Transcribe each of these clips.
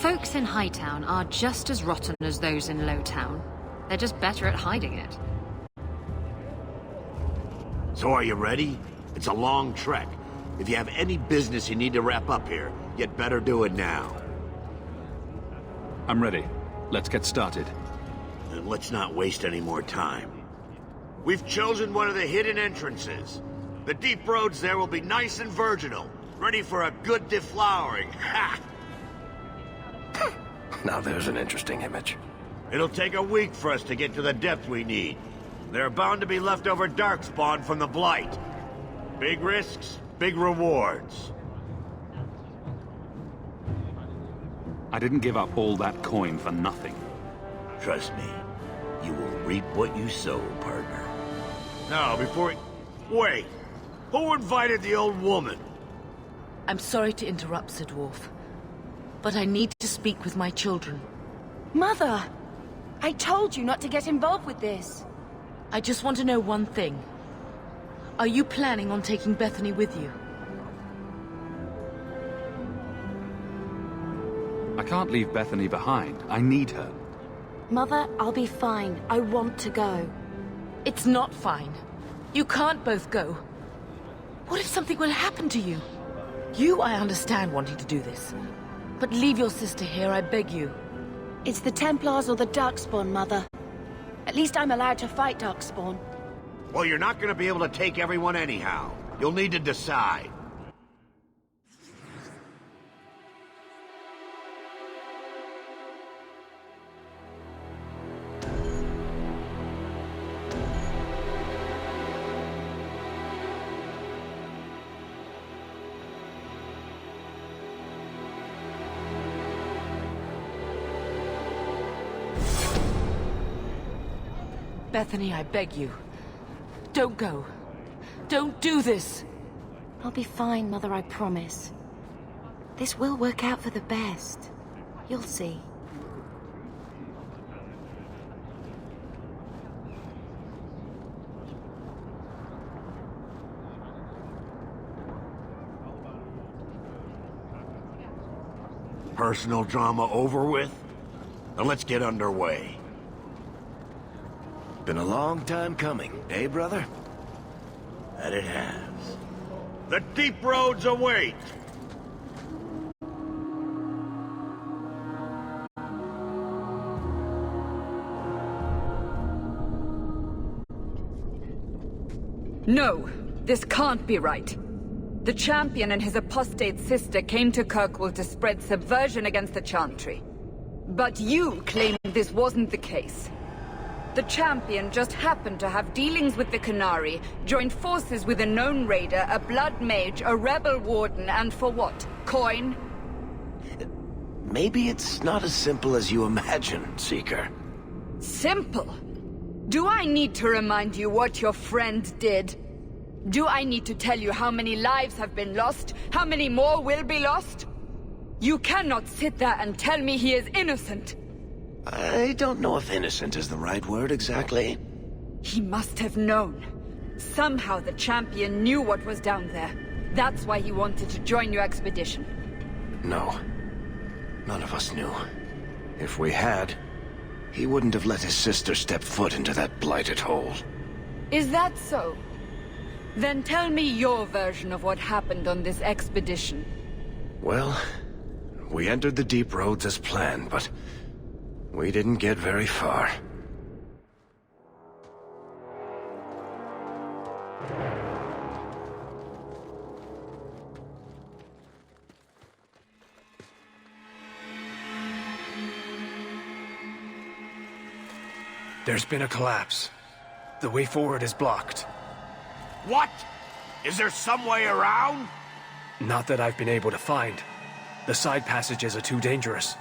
folks in Hightown are just as rotten as those in Lowtown. They're just better at hiding it. So are you ready? It's a long trek. If you have any business you need to wrap up here, you'd better do it now. I'm ready. Let's get started. And let's not waste any more time. We've chosen one of the hidden entrances. The deep roads there will be nice and virginal, ready for a good deflowering. Ha! Now there's an interesting image. It'll take a week for us to get to the depth we need. There are bound to be leftover darkspawn from the Blight. Big risks, big rewards. I didn't give up all that coin for nothing. Trust me, you will reap what you sow, partner. Now, before... Wait! Who invited the old woman? I'm sorry to interrupt, Sir Dwarf, but I need to speak with my children. Mother! I told you not to get involved with this. I just want to know one thing. Are you planning on taking Bethany with you? I can't leave Bethany behind. I need her. Mother, I'll be fine. I want to go. It's not fine. You can't both go. What if something will happen to you? You, I understand wanting to do this. But leave your sister here, I beg you. It's the Templars or the Darkspawn, Mother. At least I'm allowed to fight Darkspawn. Well, you're not gonna be able to take everyone anyhow. You'll need to decide. Bethany, I beg you. Don't go. Don't do this. I'll be fine, Mother, I promise. This will work out for the best. You'll see. Personal drama over with? Now let's get underway. Been a long time coming, eh, brother? That it has. The deep roads await! No, this can't be right. The Champion and his apostate sister came to Kirkwall to spread subversion against the Chantry. But you claim this wasn't the case. The Champion just happened to have dealings with the Qunari, joined forces with a known raider, a blood mage, a rebel warden, and for what? Coin? Maybe it's not as simple as you imagine, Seeker. Simple? Do I need to remind you what your friend did? Do I need to tell you how many lives have been lost? How many more will be lost? You cannot sit there and tell me he is innocent. I don't know if innocent is the right word exactly. He must have known. Somehow the Champion knew what was down there. That's why he wanted to join your expedition. No. None of us knew. If we had, he wouldn't have let his sister step foot into that blighted hole. Is that so? Then tell me your version of what happened on this expedition. Well, we entered the deep roads as planned, but we didn't get very far. There's been a collapse. The way forward is blocked. What? Is there some way around? Not that I've been able to find. The side passages are too dangerous.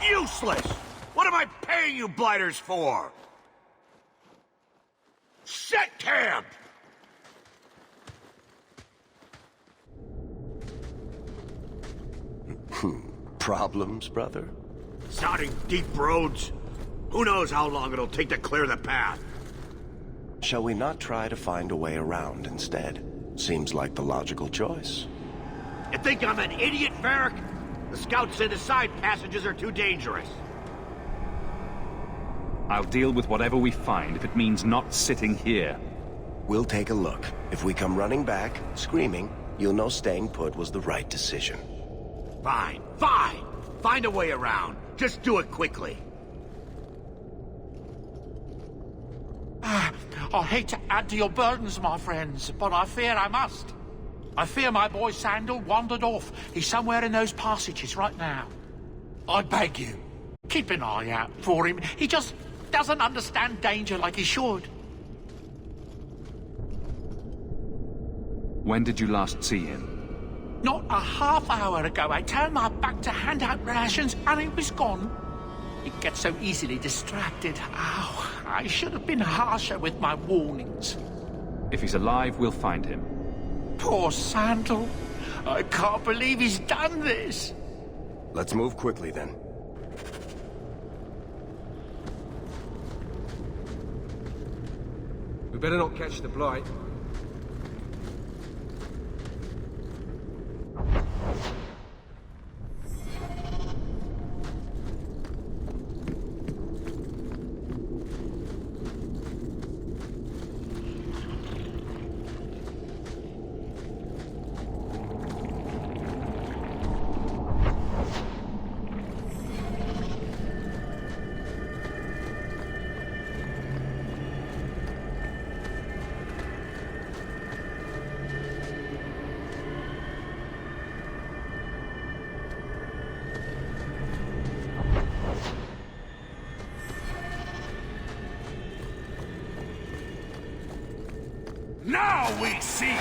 Useless! What am I paying you blighters for? Set camp! Problems, brother? Sounding deep roads. Who knows how long it'll take to clear the path? Shall we not try to find a way around instead? Seems like the logical choice. You think I'm an idiot, Varric? The scouts say the side passages are too dangerous. I'll deal with whatever we find if it means not sitting here. We'll take a look. If we come running back, screaming, you'll know staying put was the right decision. Fine, fine! Find a way around. Just do it quickly. I hate to add to your burdens, my friends, but I fear I must. I fear my boy Sandal wandered off. He's somewhere in those passages right now. I beg you, keep an eye out for him. He just doesn't understand danger like he should. When did you last see him? Not a half hour ago, I turned my back to hand out rations and he was gone. He gets so easily distracted. Oh, I should have been harsher with my warnings. If he's alive, we'll find him. Poor Sandal. I can't believe he's done this. Let's move quickly then. We better not catch the Blight. Now we see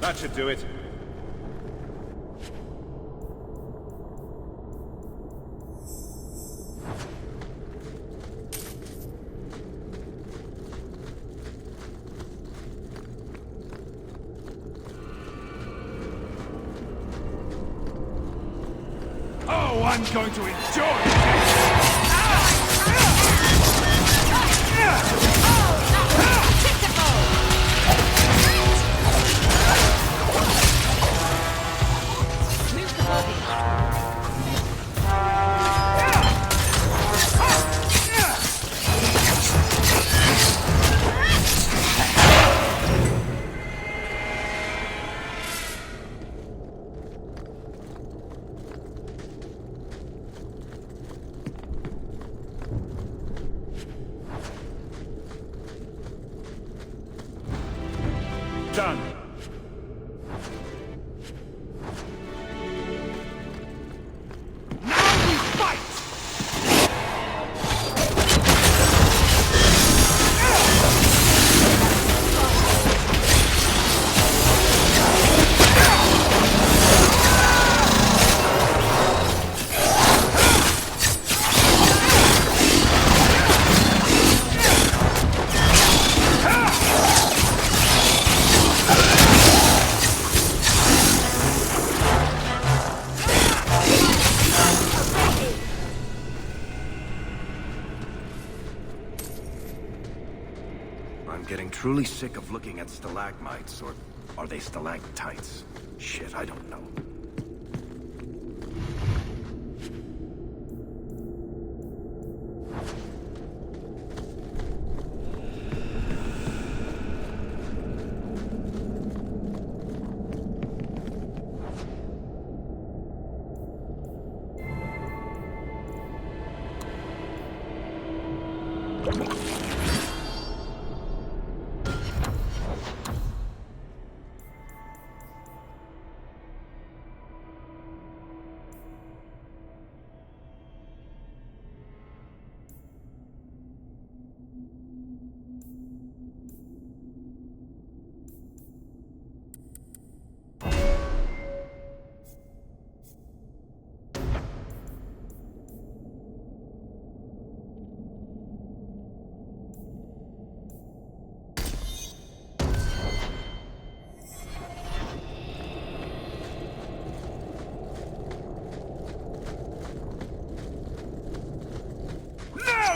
That should do it. Oh, I'm going to enjoy this! I'm getting truly sick of looking at stalagmites, or are they stalactites? Shit, I don't know.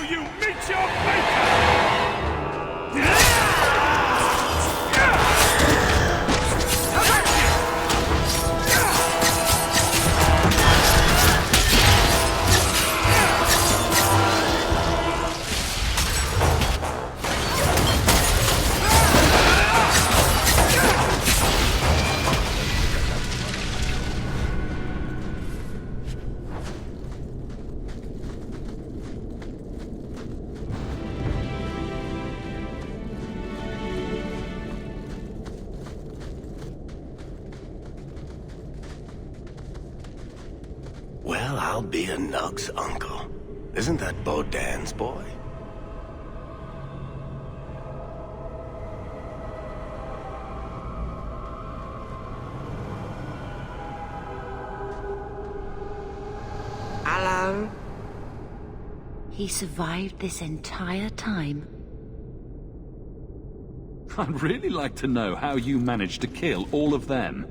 You meet your maker! Well, I'll be a Nug's uncle. Isn't that Bodan's boy? Hello? He survived this entire time. I'd really like to know how you managed to kill all of them.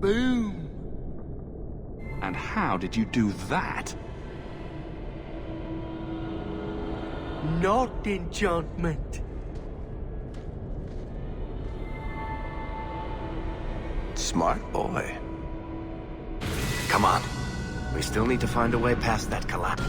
Boom. And how did you do that? Not enchantment. Smart boy. Come on. We still need to find a way past that collapse.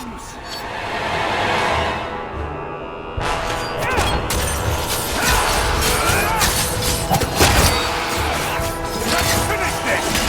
comes! Let's finish this!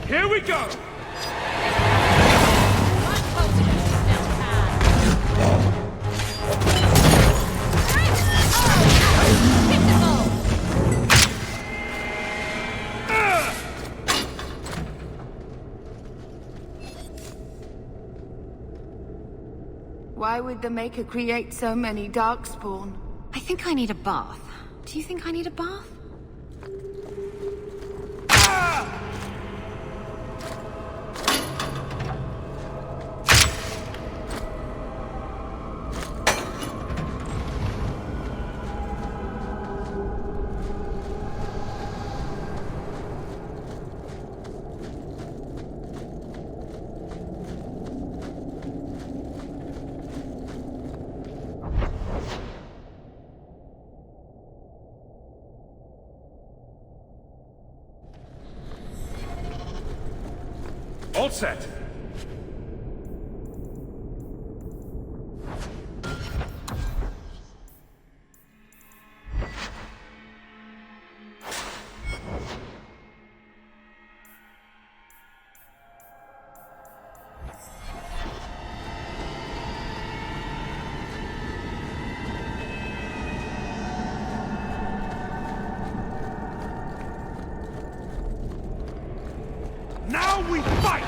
Here we go! Why would the Maker create so many Darkspawn? I think I need a bath. Do you think I need a bath? All set. Now we fight!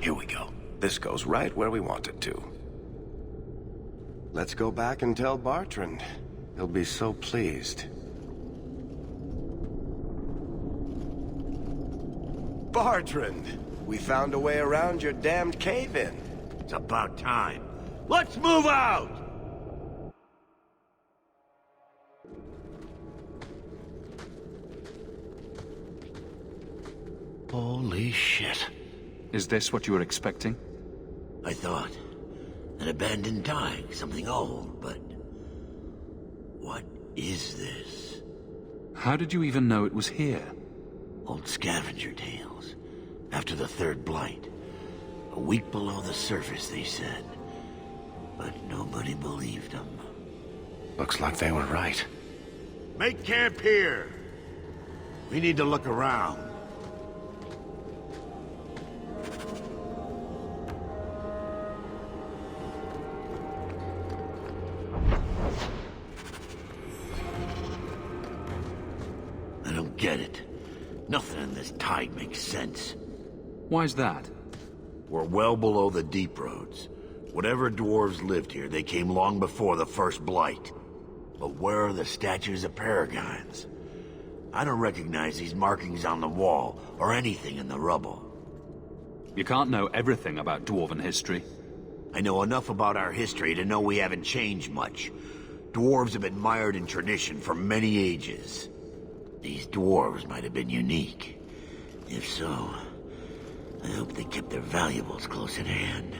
Here we go. This goes right where we want it to. Let's go back and tell Bartrand. He'll be so pleased. Bartrand! We found a way around your damned cave-in. It's about time. Let's move out! Holy shit. Is this what you were expecting? I thought. An abandoned dike, something old, but... what is this? How did you even know it was here? Old scavenger tales. After the third blight. A week below the surface, they said. But nobody believed them. Looks like they were right. Make camp here! We need to look around. I don't get it. Nothing in this tide makes sense. Why's that? We're well below the deep roads. Whatever dwarves lived here, they came long before the first blight. But where are the statues of paragons? I don't recognize these markings on the wall, or anything in the rubble. You can't know everything about dwarven history. I know enough about our history to know we haven't changed much. Dwarves have been mired in tradition for many ages. These dwarves might have been unique. If so, I hope they kept their valuables close at hand.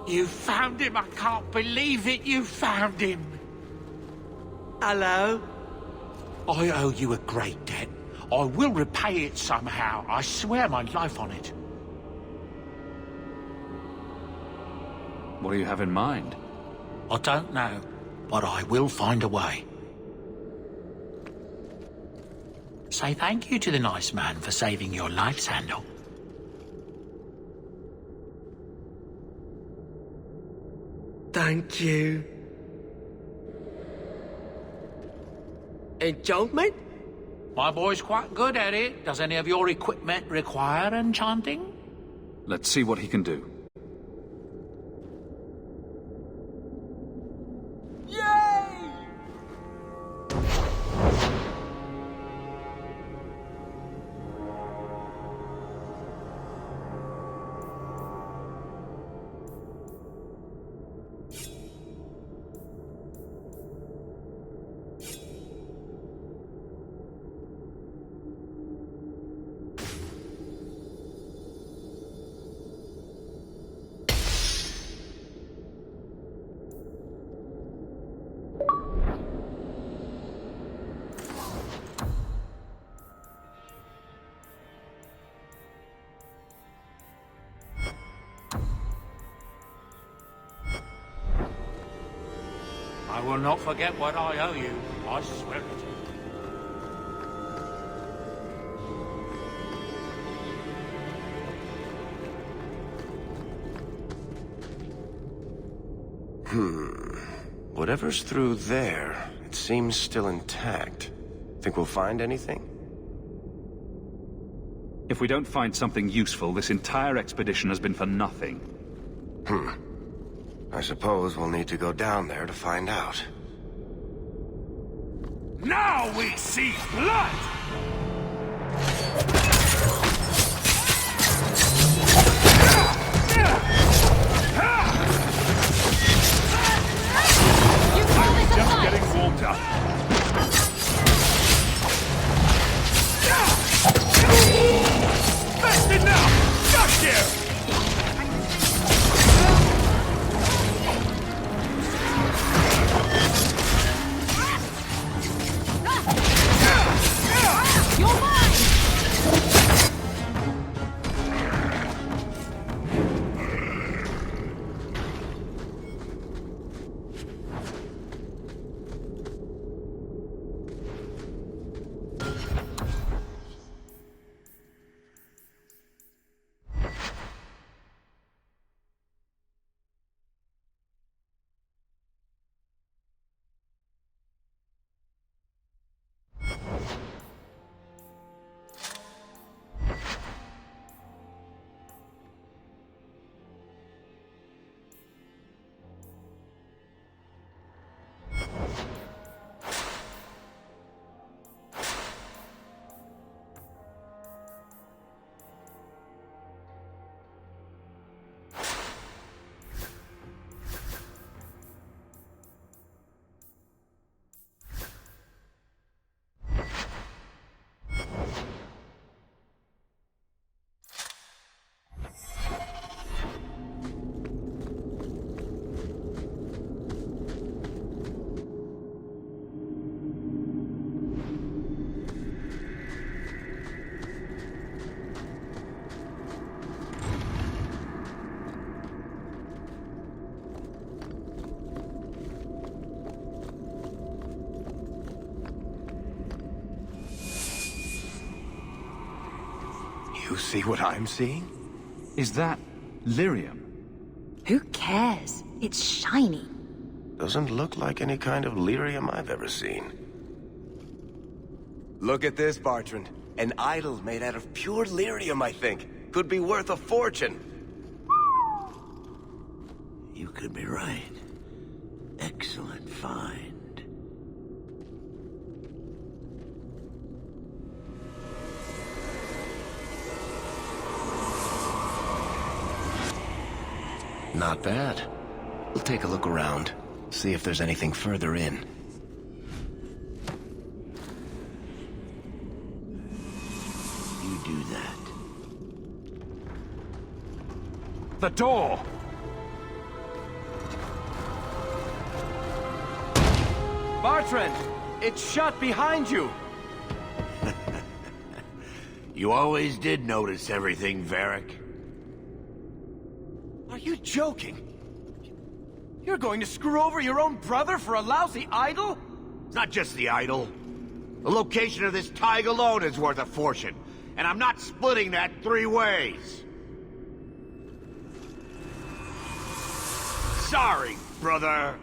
You found him! I can't believe it! You found him! Hello? I owe you a great debt. I will repay it somehow. I swear my life on it. What do you have in mind? I don't know, but I will find a way. Say thank you to the nice man for saving your life, Sandal. Thank you. Enchantment? My boy's quite good at it. Does any of your equipment require enchanting? Let's see what he can do. I will not forget what I owe you. I swear it. Whatever's through there, it seems still intact. Think we'll find anything? If we don't find something useful, this entire expedition has been for nothing. I suppose we'll need to go down there to find out. Now we see blood! Just getting warmed up. That's enough! Got you! You see what I'm seeing? Is that lyrium? Who cares? It's shiny. Doesn't look like any kind of lyrium I've ever seen. Look at this, Bartrand. An idol made out of pure lyrium, I think. Could be worth a fortune. You could be right. Excellent find. Not bad. We'll take a look around, see if there's anything further in. You do that. The door! Bartrand! It's shut behind you! You always did notice everything, Varric. Are you joking? You're going to screw over your own brother for a lousy idol? It's not just the idol. The location of this tag alone is worth a fortune, and I'm not splitting that 3 ways. Sorry, brother.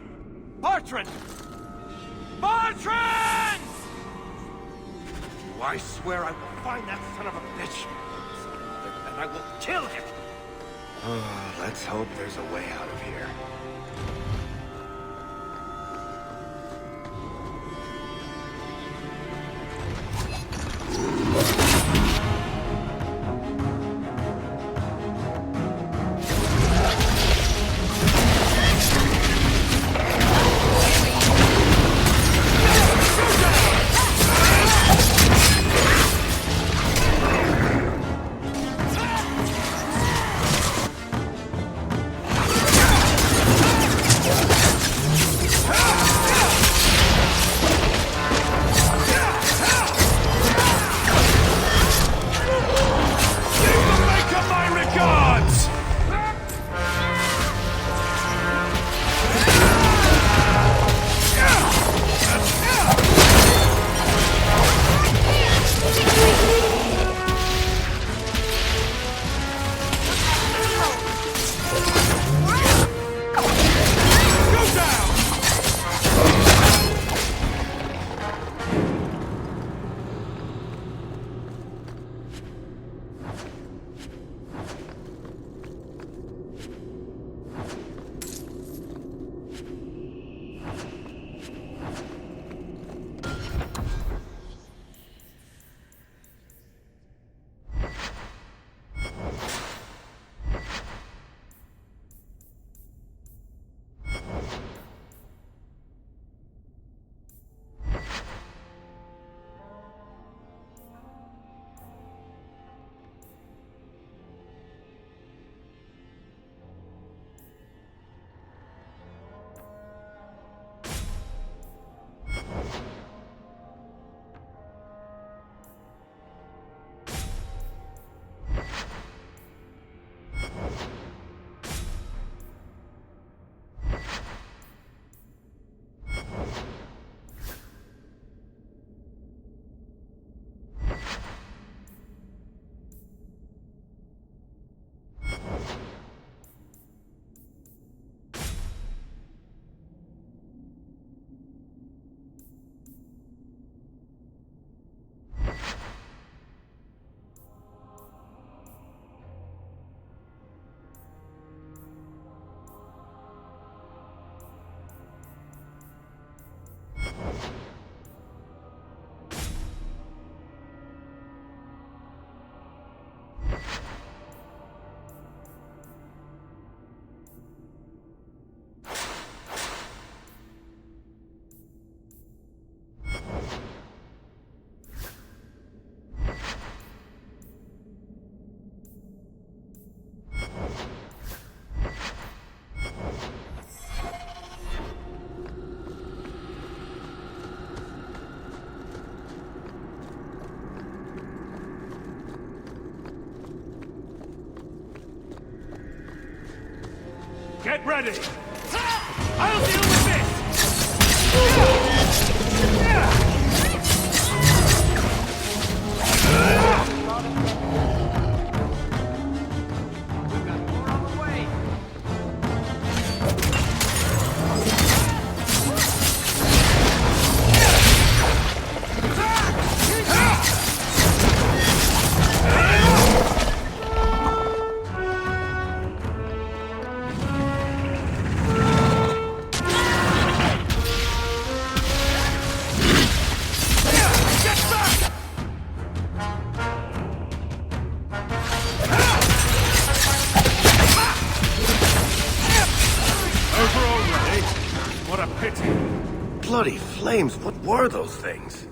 Bartrand! Bartrand! I swear I will find that son of a bitch. And I will kill him. Let's hope there's a way out of here. Get ready! I'll deal with this! Bloody flames, what were those things?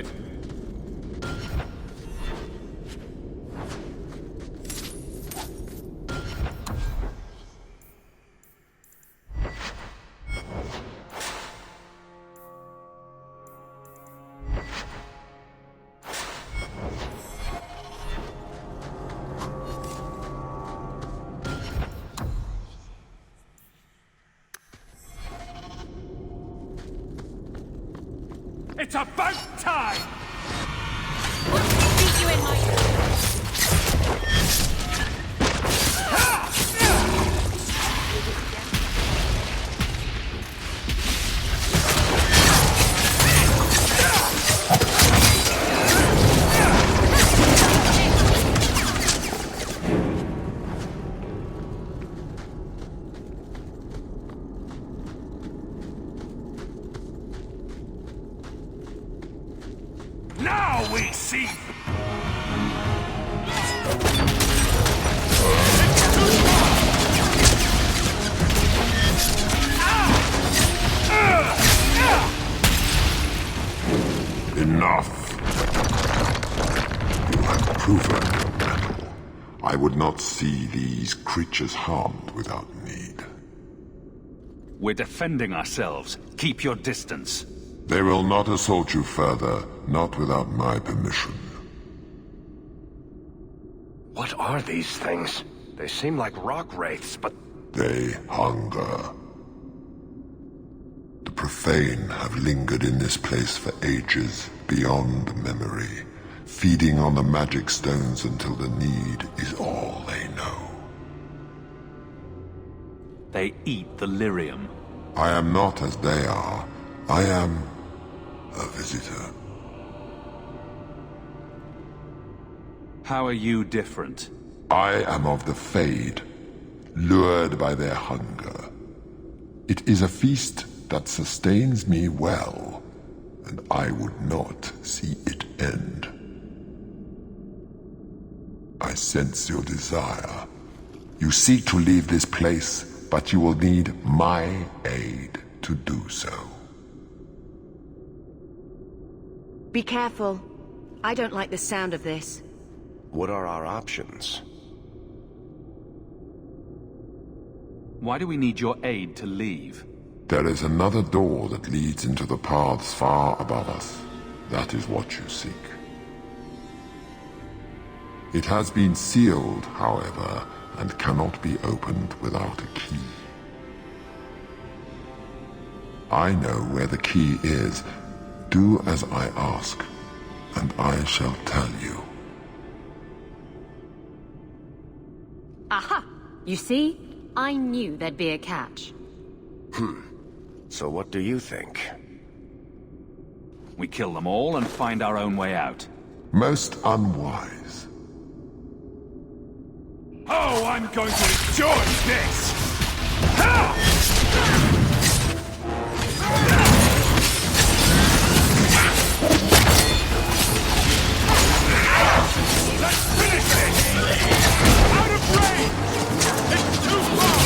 it. It's about time! Beat you in my... Now we see! Enough! You have proven your mettle. I would not see these creatures harmed without need. We're defending ourselves. Keep your distance. They will not assault you further, not without my permission. What are these things? They seem like rock wraiths, but... They hunger. The profane have lingered in this place for ages, beyond memory, feeding on the magic stones until the need is all they know. They eat the lyrium. I am not as they are. I am a visitor. How are you different? I am of the Fade, lured by their hunger. It is a feast that sustains me well, and I would not see it end. I sense your desire. You seek to leave this place, but you will need my aid to do so. Be careful. I don't like the sound of this. What are our options? Why do we need your aid to leave? There is another door that leads into the paths far above us. That is what you seek. It has been sealed, however, and cannot be opened without a key. I know where the key is. Do as I ask, and I shall tell you. Aha! You see? I knew there'd be a catch. So what do you think? We kill them all and find our own way out. Most unwise. Oh, I'm going to enjoy this! Let's finish this! Out of range! It's too far!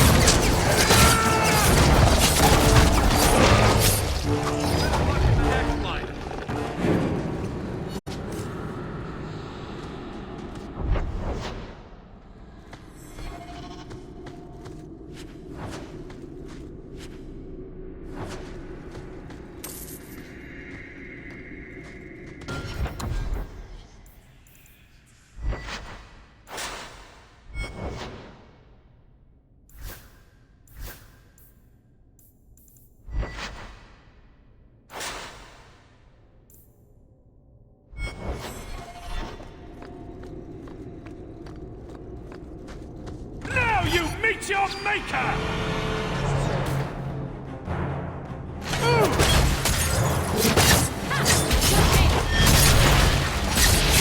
You meet your maker!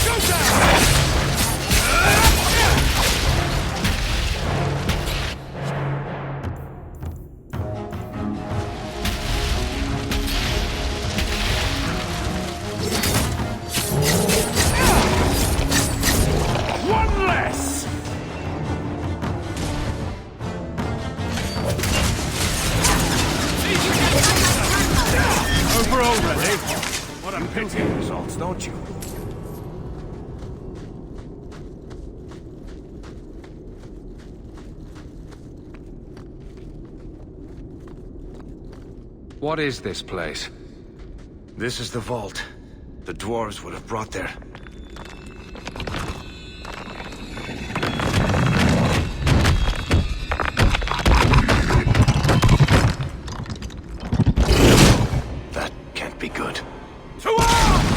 Go down! One less! pity results, don't you? What is this place? This is the vault. The dwarves would have brought their... That can't be good. To arms!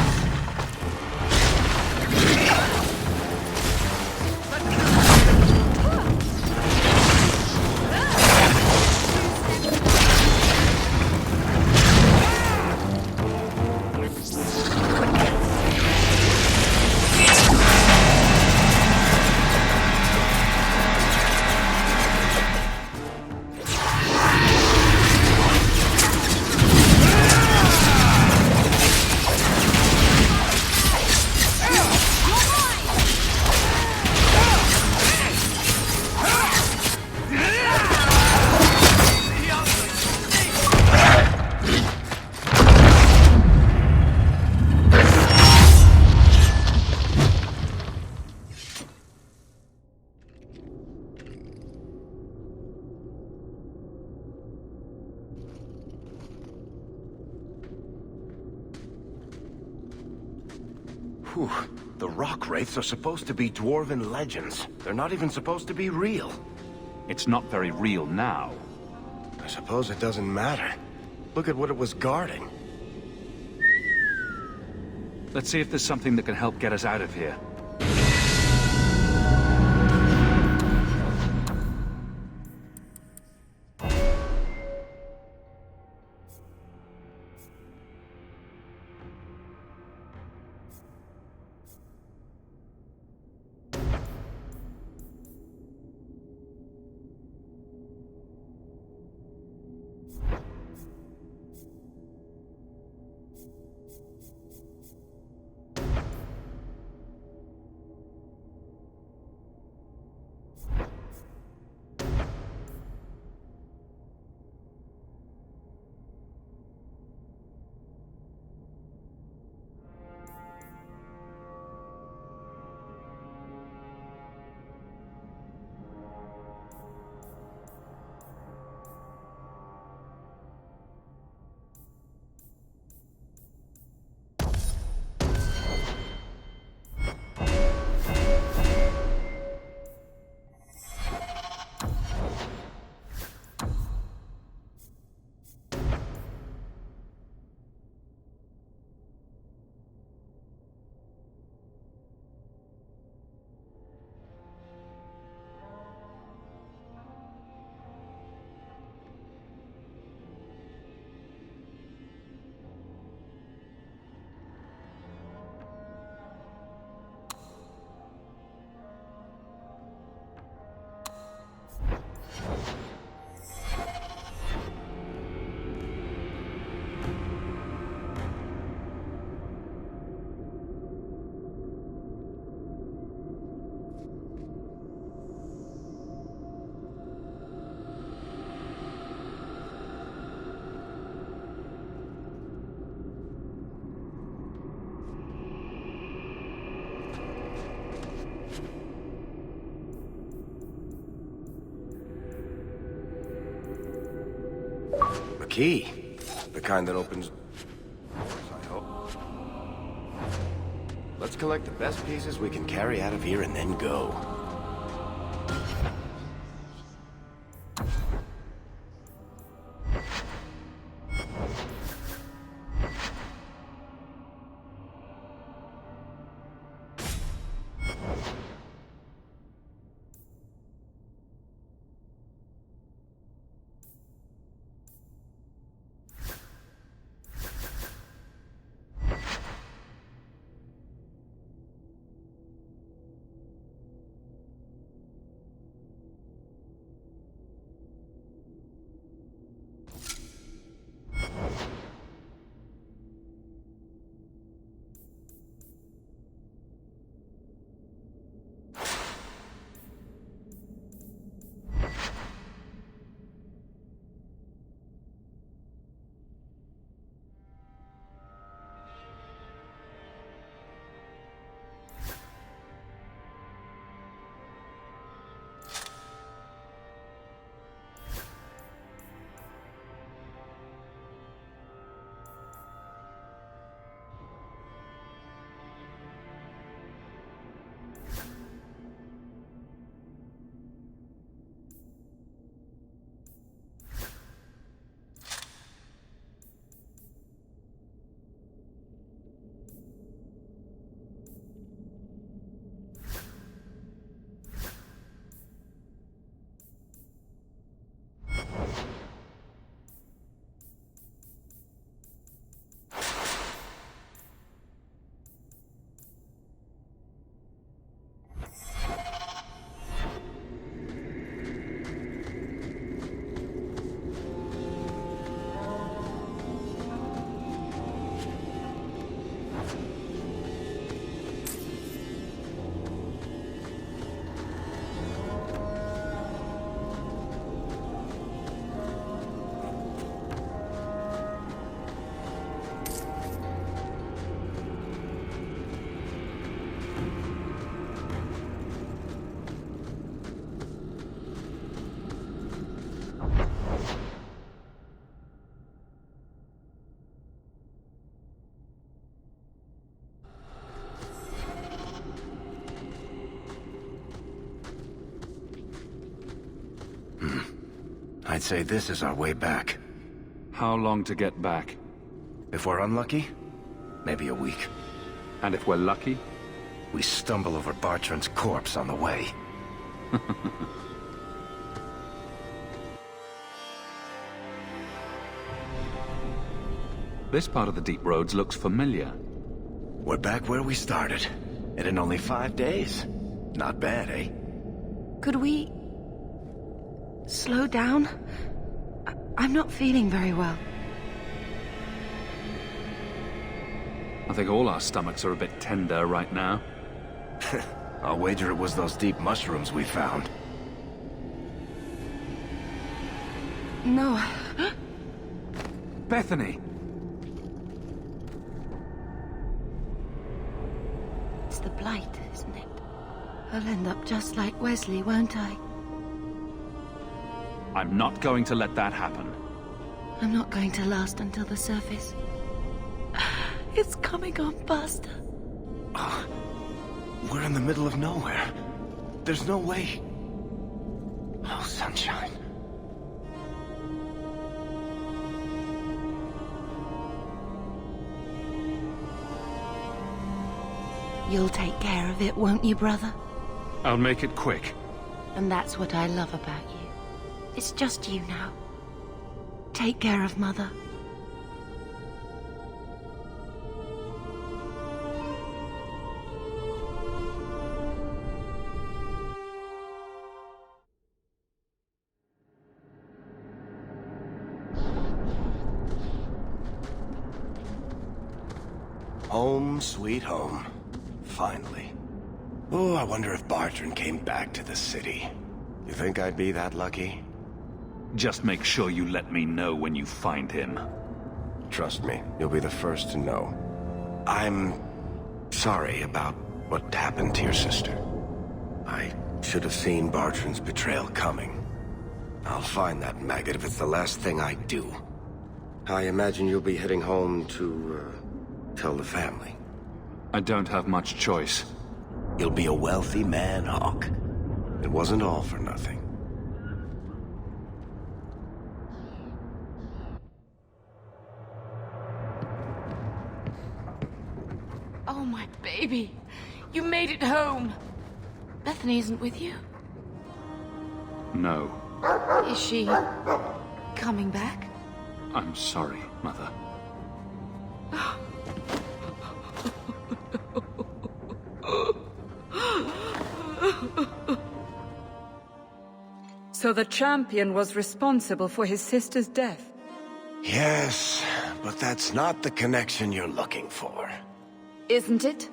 Whew. The rock wraiths are supposed to be dwarven legends. They're not even supposed to be real. It's not very real now. I suppose it doesn't matter. Look at what it was guarding. Let's see if there's something that can help get us out of here. A key. The kind that opens... I hope. Let's collect the best pieces we can carry out of here and then go. I'd say this is our way back. How long to get back? If we're unlucky, maybe a week. And if we're lucky? We stumble over Bartrand's corpse on the way. This part of the Deep Roads looks familiar. We're back where we started. And in only 5 days. Not bad, eh? Could we... slow down? I'm not feeling very well. I think all our stomachs are a bit tender right now. I'll wager it was those deep mushrooms we found. No. Bethany! It's the Blight, isn't it? I'll end up just like Wesley, won't I? I'm not going to let that happen. I'm not going to last until the surface. It's coming on faster. We're in the middle of nowhere. There's no way. Oh, sunshine. You'll take care of it, won't you, brother? I'll make it quick. And that's what I love about you. It's just you now. Take care of Mother. Home, sweet home. Finally. Oh, I wonder if Bartrand came back to the city. You think I'd be that lucky? Just make sure you let me know when you find him. Trust me, you'll be the first to know. I'm sorry about what happened to your sister. I should have seen Bartrand's betrayal coming. I'll find that maggot if it's the last thing I do. I imagine you'll be heading home to, tell the family. I don't have much choice. You'll be a wealthy man, Hawke. It wasn't all for nothing. Oh, my baby. You made it home. Bethany isn't with you? No. Is she... coming back? I'm sorry, Mother. So the champion was responsible for his sister's death? Yes, but that's not the connection you're looking for. Isn't it?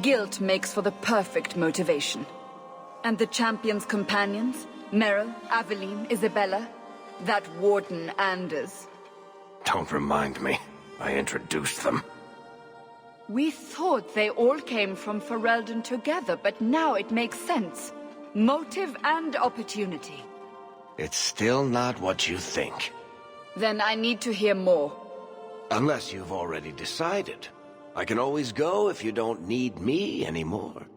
Guilt makes for the perfect motivation. And the champion's companions? Merrill, Aveline, Isabella? That Warden Anders? Don't remind me. I introduced them. We thought they all came from Ferelden together, but now it makes sense. Motive and opportunity. It's still not what you think. Then I need to hear more. Unless you've already decided. I can always go if you don't need me anymore.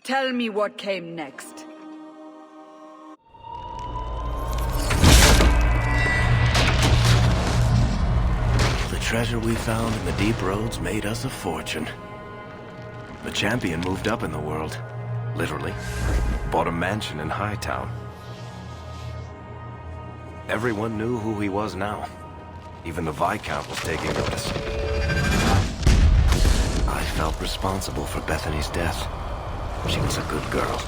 Tell me what came next. The treasure we found in the Deep Roads made us a fortune. The champion moved up in the world. Literally. Bought a mansion in Hightown. Everyone knew who he was now. Even the Viscount was taking notice. I felt responsible for Bethany's death. She was a good girl,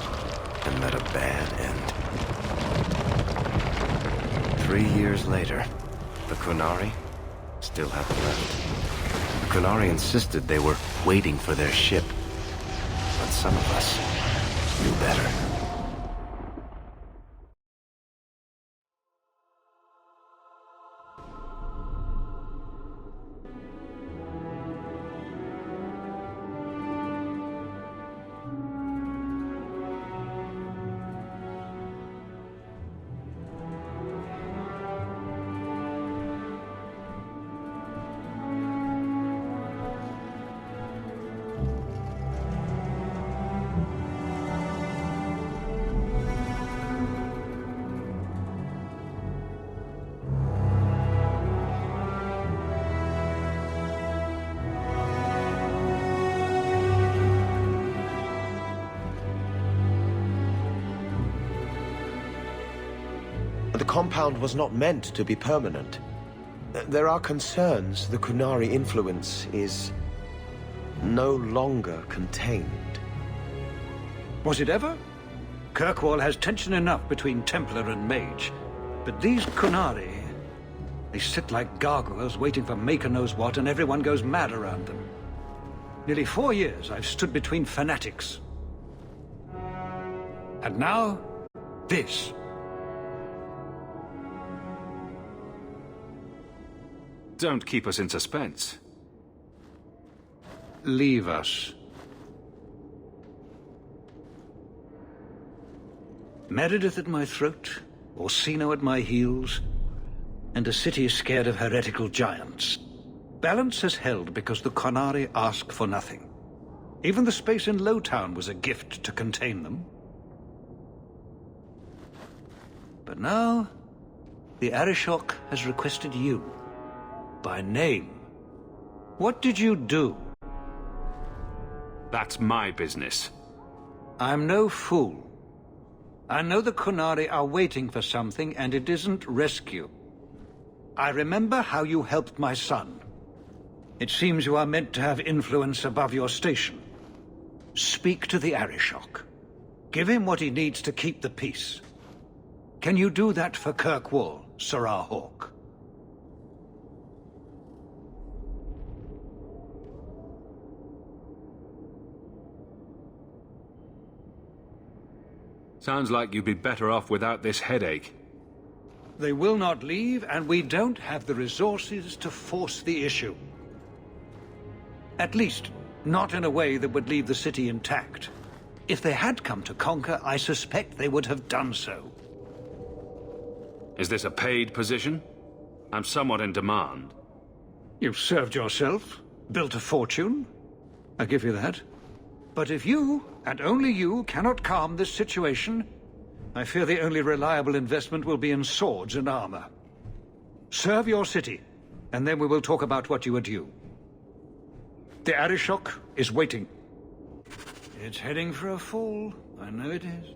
and met a bad end. 3 years later, the Qunari still haven't left. The Qunari insisted they were waiting for their ship. But some of us knew better. compound was not meant to be permanent. There are concerns the Qunari influence is no longer contained. Was it ever? Kirkwall has tension enough between Templar and Mage. But these Qunari, they sit like gargoyles waiting for Maker knows what, and everyone goes mad around them. Nearly 4 years I've stood between fanatics. And now, this. Don't keep us in suspense. Leave us. Meredith at my throat, Orsino at my heels, and a city scared of heretical giants. Balance has held because the Qunari ask for nothing. Even the space in Lowtown was a gift to contain them. But now, the Arishok has requested you, by name. What did you do? That's my business. I'm no fool. I know the Qunari are waiting for something, and it isn't rescue. I remember how you helped my son. It seems you are meant to have influence above your station. Speak to the Arishok. Give him what he needs to keep the peace. Can you do that for Kirkwall, Serah Hawke? Sounds like you'd be better off without this headache. They will not leave, and we don't have the resources to force the issue. At least, not in a way that would leave the city intact. If they had come to conquer, I suspect they would have done so. Is this a paid position? I'm somewhat in demand. You've served yourself, built a fortune. I give you that. But if you, and only you, cannot calm this situation, I fear the only reliable investment will be in swords and armor. Serve your city, and then we will talk about what you are due. The Arishok is waiting. It's heading for a fall. I know it is.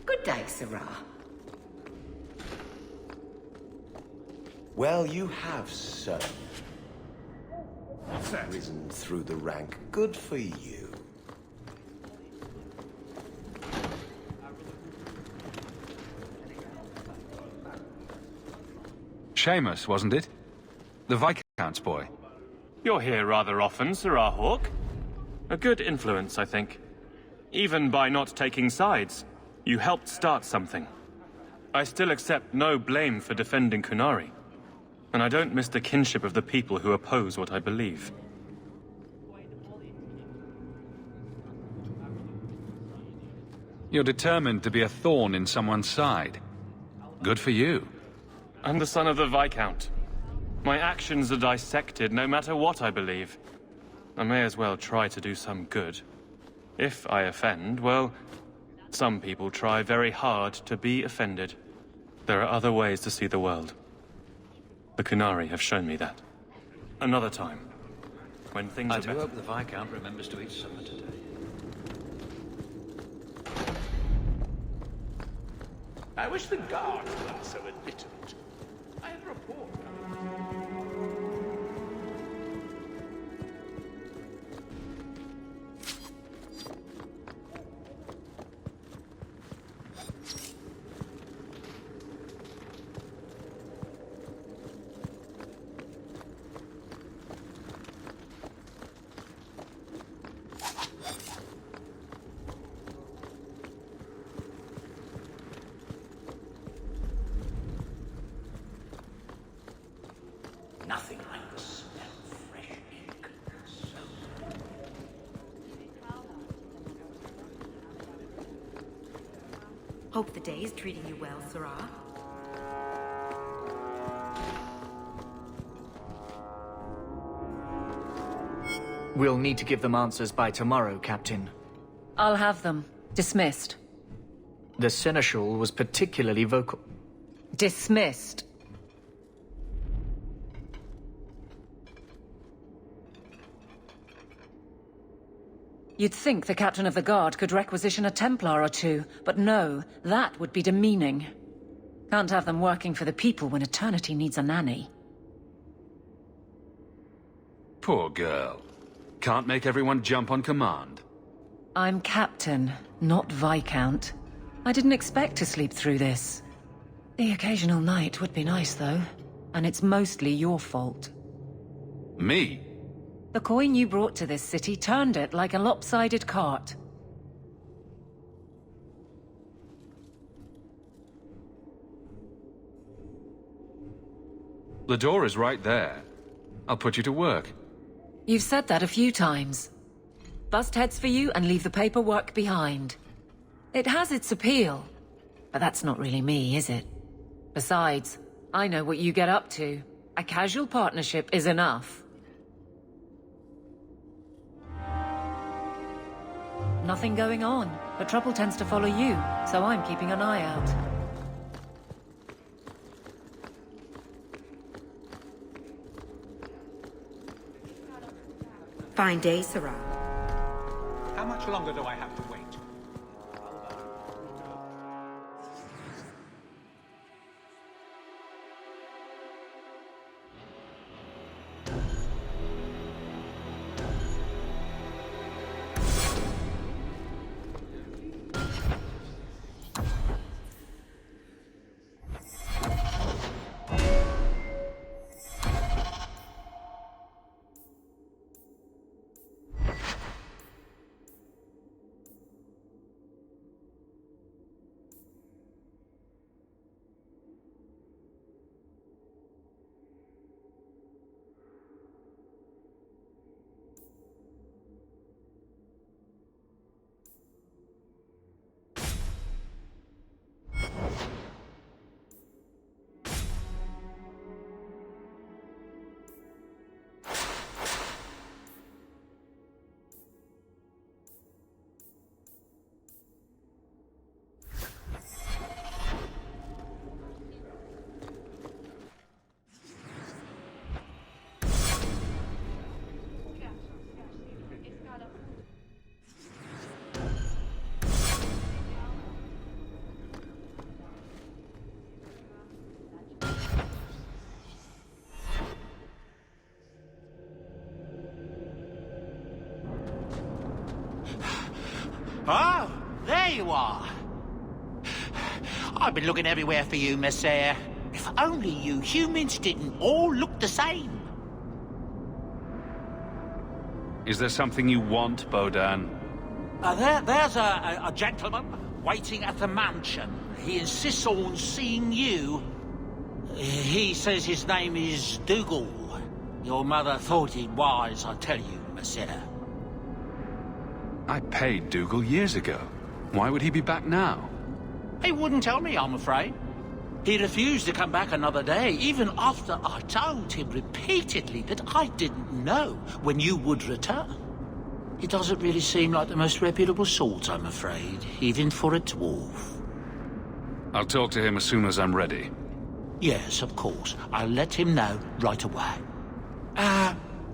Good day, Serah. Well, you have, sir. Risen through the rank. Good for you. Seamus, wasn't it? The Viscount's boy. You're here rather often, Serah Hawke. A good influence, I think. Even by not taking sides, you helped start something. I still accept no blame for defending Qunari. And I don't miss the kinship of the people who oppose what I believe. You're determined to be a thorn in someone's side. Good for you. I'm the son of the Viscount. My actions are dissected no matter what I believe. I may as well try to do some good. If I offend, well, some people try very hard to be offended. There are other ways to see the world. The Qunari have shown me that. Another time, when things I are do better. hope the Viscount remembers to eat supper today. I wish the guards weren't so illiterate. I had a report. Nothing like the smell of fresh ink. Hope the day is treating you well, Serah. We'll need to give them answers by tomorrow, Captain. I'll have them. Dismissed. The Seneschal was particularly vocal. Dismissed. You'd think the Captain of the Guard could requisition a Templar or two, but no, that would be demeaning. Can't have them working for the people when eternity needs a nanny. Poor girl. Can't make everyone jump on command. I'm Captain, not Viscount. I didn't expect to sleep through this. The occasional night would be nice, though. And it's mostly your fault. Me? The coin you brought to this city turned it like a lopsided cart. The door is right there. I'll put you to work. You've said that a few times. Bust heads for you and leave the paperwork behind. It has its appeal. But that's not really me, is it? Besides, I know what you get up to. A casual partnership is enough. Nothing going on, but trouble tends to follow you, so I'm keeping an eye out. Fine day, Sirrah. How much longer do I have to wait? Oh, there you are. I've been looking everywhere for you, Messiah. If only you humans didn't all look the same. Is there something you want, Bodan? There's a gentleman waiting at the mansion. He insists on seeing you. He says his name is Dougal. Your mother thought it wise, I tell you, Messiah. I paid Dougal years ago. Why would he be back now? He wouldn't tell me, I'm afraid. He refused to come back another day, even after I told him repeatedly that I didn't know when you would return. He doesn't really seem like the most reputable sort, I'm afraid, even for a dwarf. I'll talk to him as soon as I'm ready. Yes, of course. I'll let him know right away.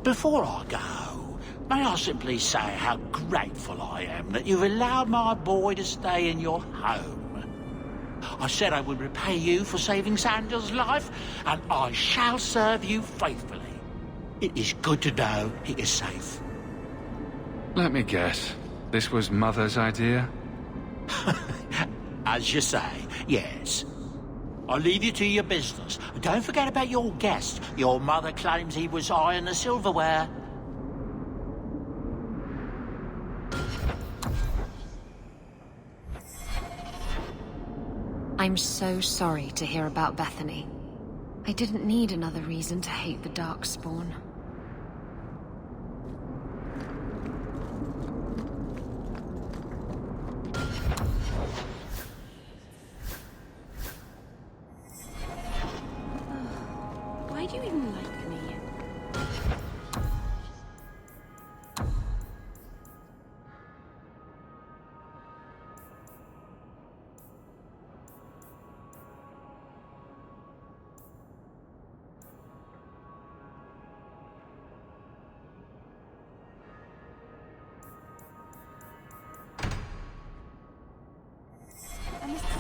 Before I go, may I simply say how grateful I am that you've allowed my boy to stay in your home. I said I would repay you for saving Sandal's life, and I shall serve you faithfully. It is good to know he is safe. Let me guess. This was Mother's idea? As you say, yes. I'll leave you to your business. Don't forget about your guest. Your mother claims he was eyeing the silverware. I'm so sorry to hear about Bethany. I didn't need another reason to hate the Darkspawn. Why do you even like me?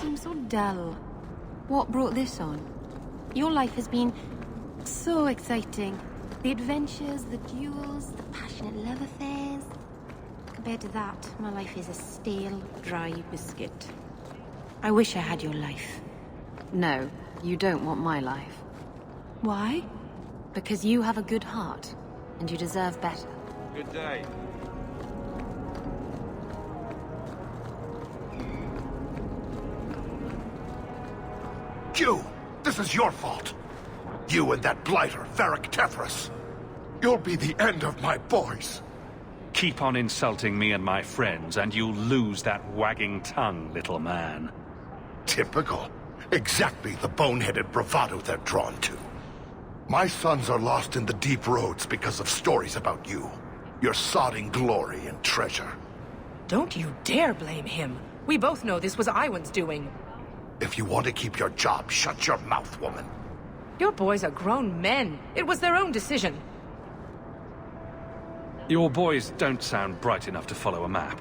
seem so dull. What brought this on? Your life has been so exciting. The adventures, the duels, the passionate love affairs. Compared to that, my life is a stale, dry biscuit. I wish I had your life. No, you don't want my life. Why? Because you have a good heart, and you deserve better. Good day. You! This is your fault! You and that blighter, Varric Tethras. You'll be the end of my boys. Keep on insulting me and my friends, and you'll lose that wagging tongue, little man. Typical. Exactly the boneheaded bravado they're drawn to. My sons are lost in the deep roads because of stories about you. Your sodding glory and treasure. Don't you dare blame him. We both know this was Iwan's doing. If you want to keep your job, shut your mouth, woman. Your boys are grown men. It was their own decision. Your boys don't sound bright enough to follow a map.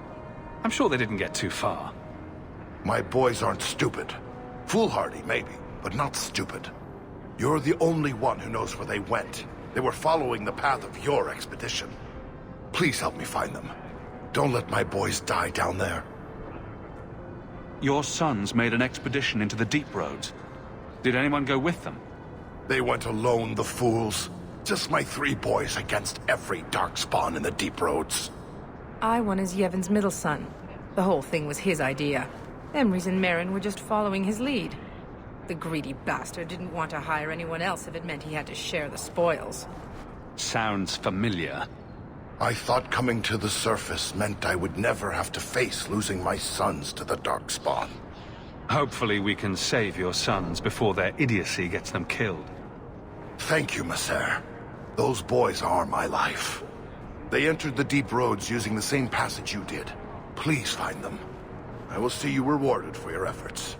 I'm sure they didn't get too far. My boys aren't stupid. Foolhardy, maybe, but not stupid. You're the only one who knows where they went. They were following the path of your expedition. Please help me find them. Don't let my boys die down there. Your sons made an expedition into the deep roads. Did anyone go with them? They went alone, the fools. Just my 3 boys against every darkspawn in the deep roads. Iwan is Yevon's middle son. The whole thing was his idea. Emrys and Merrin were just following his lead. The greedy bastard didn't want to hire anyone else if it meant he had to share the spoils. Sounds familiar. I thought coming to the surface meant I would never have to face losing my sons to the darkspawn. Hopefully we can save your sons before their idiocy gets them killed. Thank you, Maser. Those boys are my life. They entered the deep roads using the same passage you did. Please find them. I will see you rewarded for your efforts.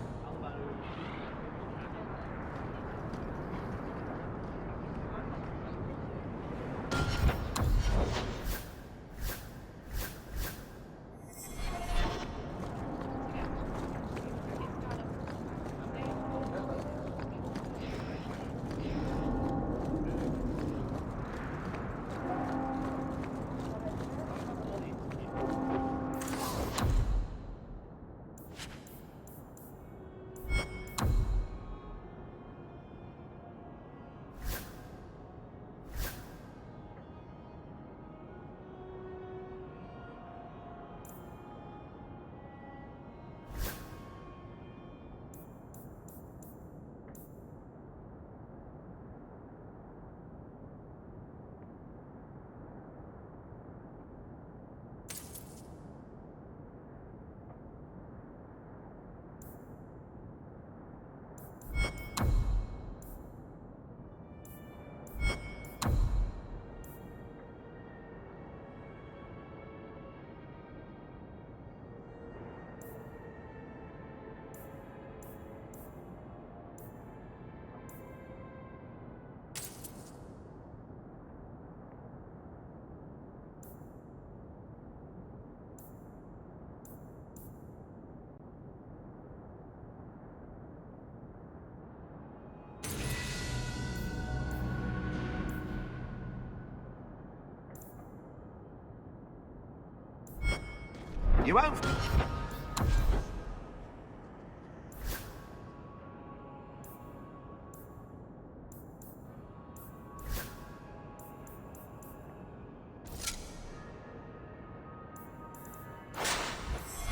You won't.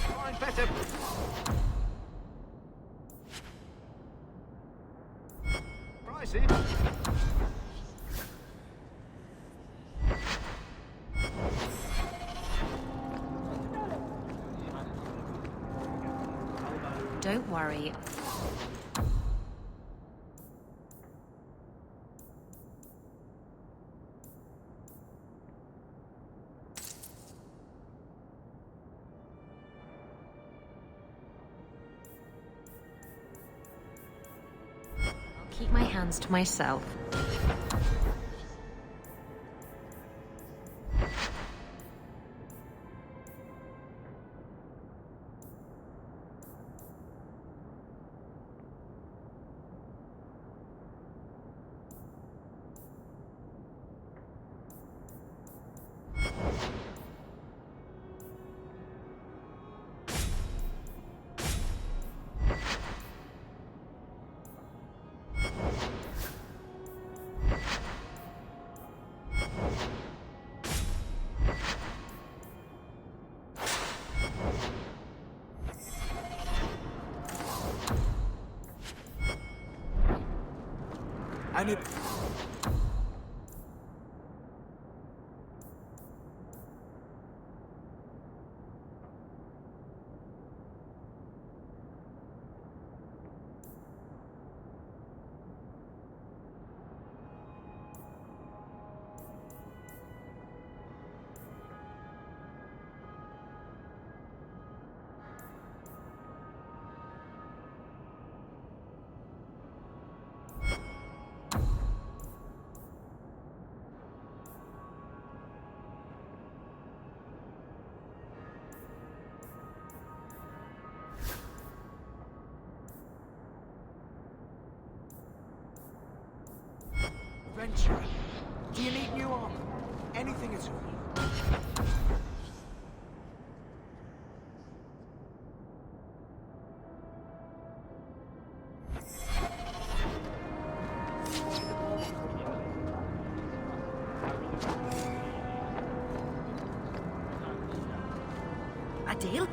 Find better. Pricey. Don't worry. I'll keep my hands to myself. I need... Venture. Do you need new armor? Anything at all? Adele?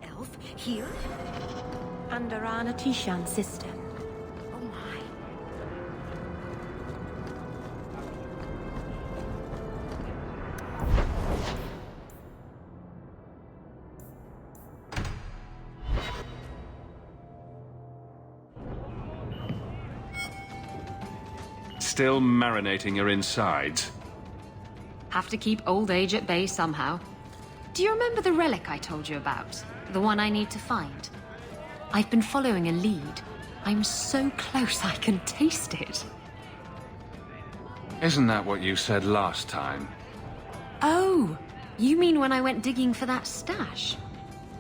Elf? Here? Andarana Tishan, sister. Oh my. Still marinating your insides. Have to keep old age at bay somehow. Do you remember the relic I told you about? The one I need to find? I've been following a lead. I'm so close I can taste it. Isn't that what you said last time? Oh, you mean when I went digging for that stash?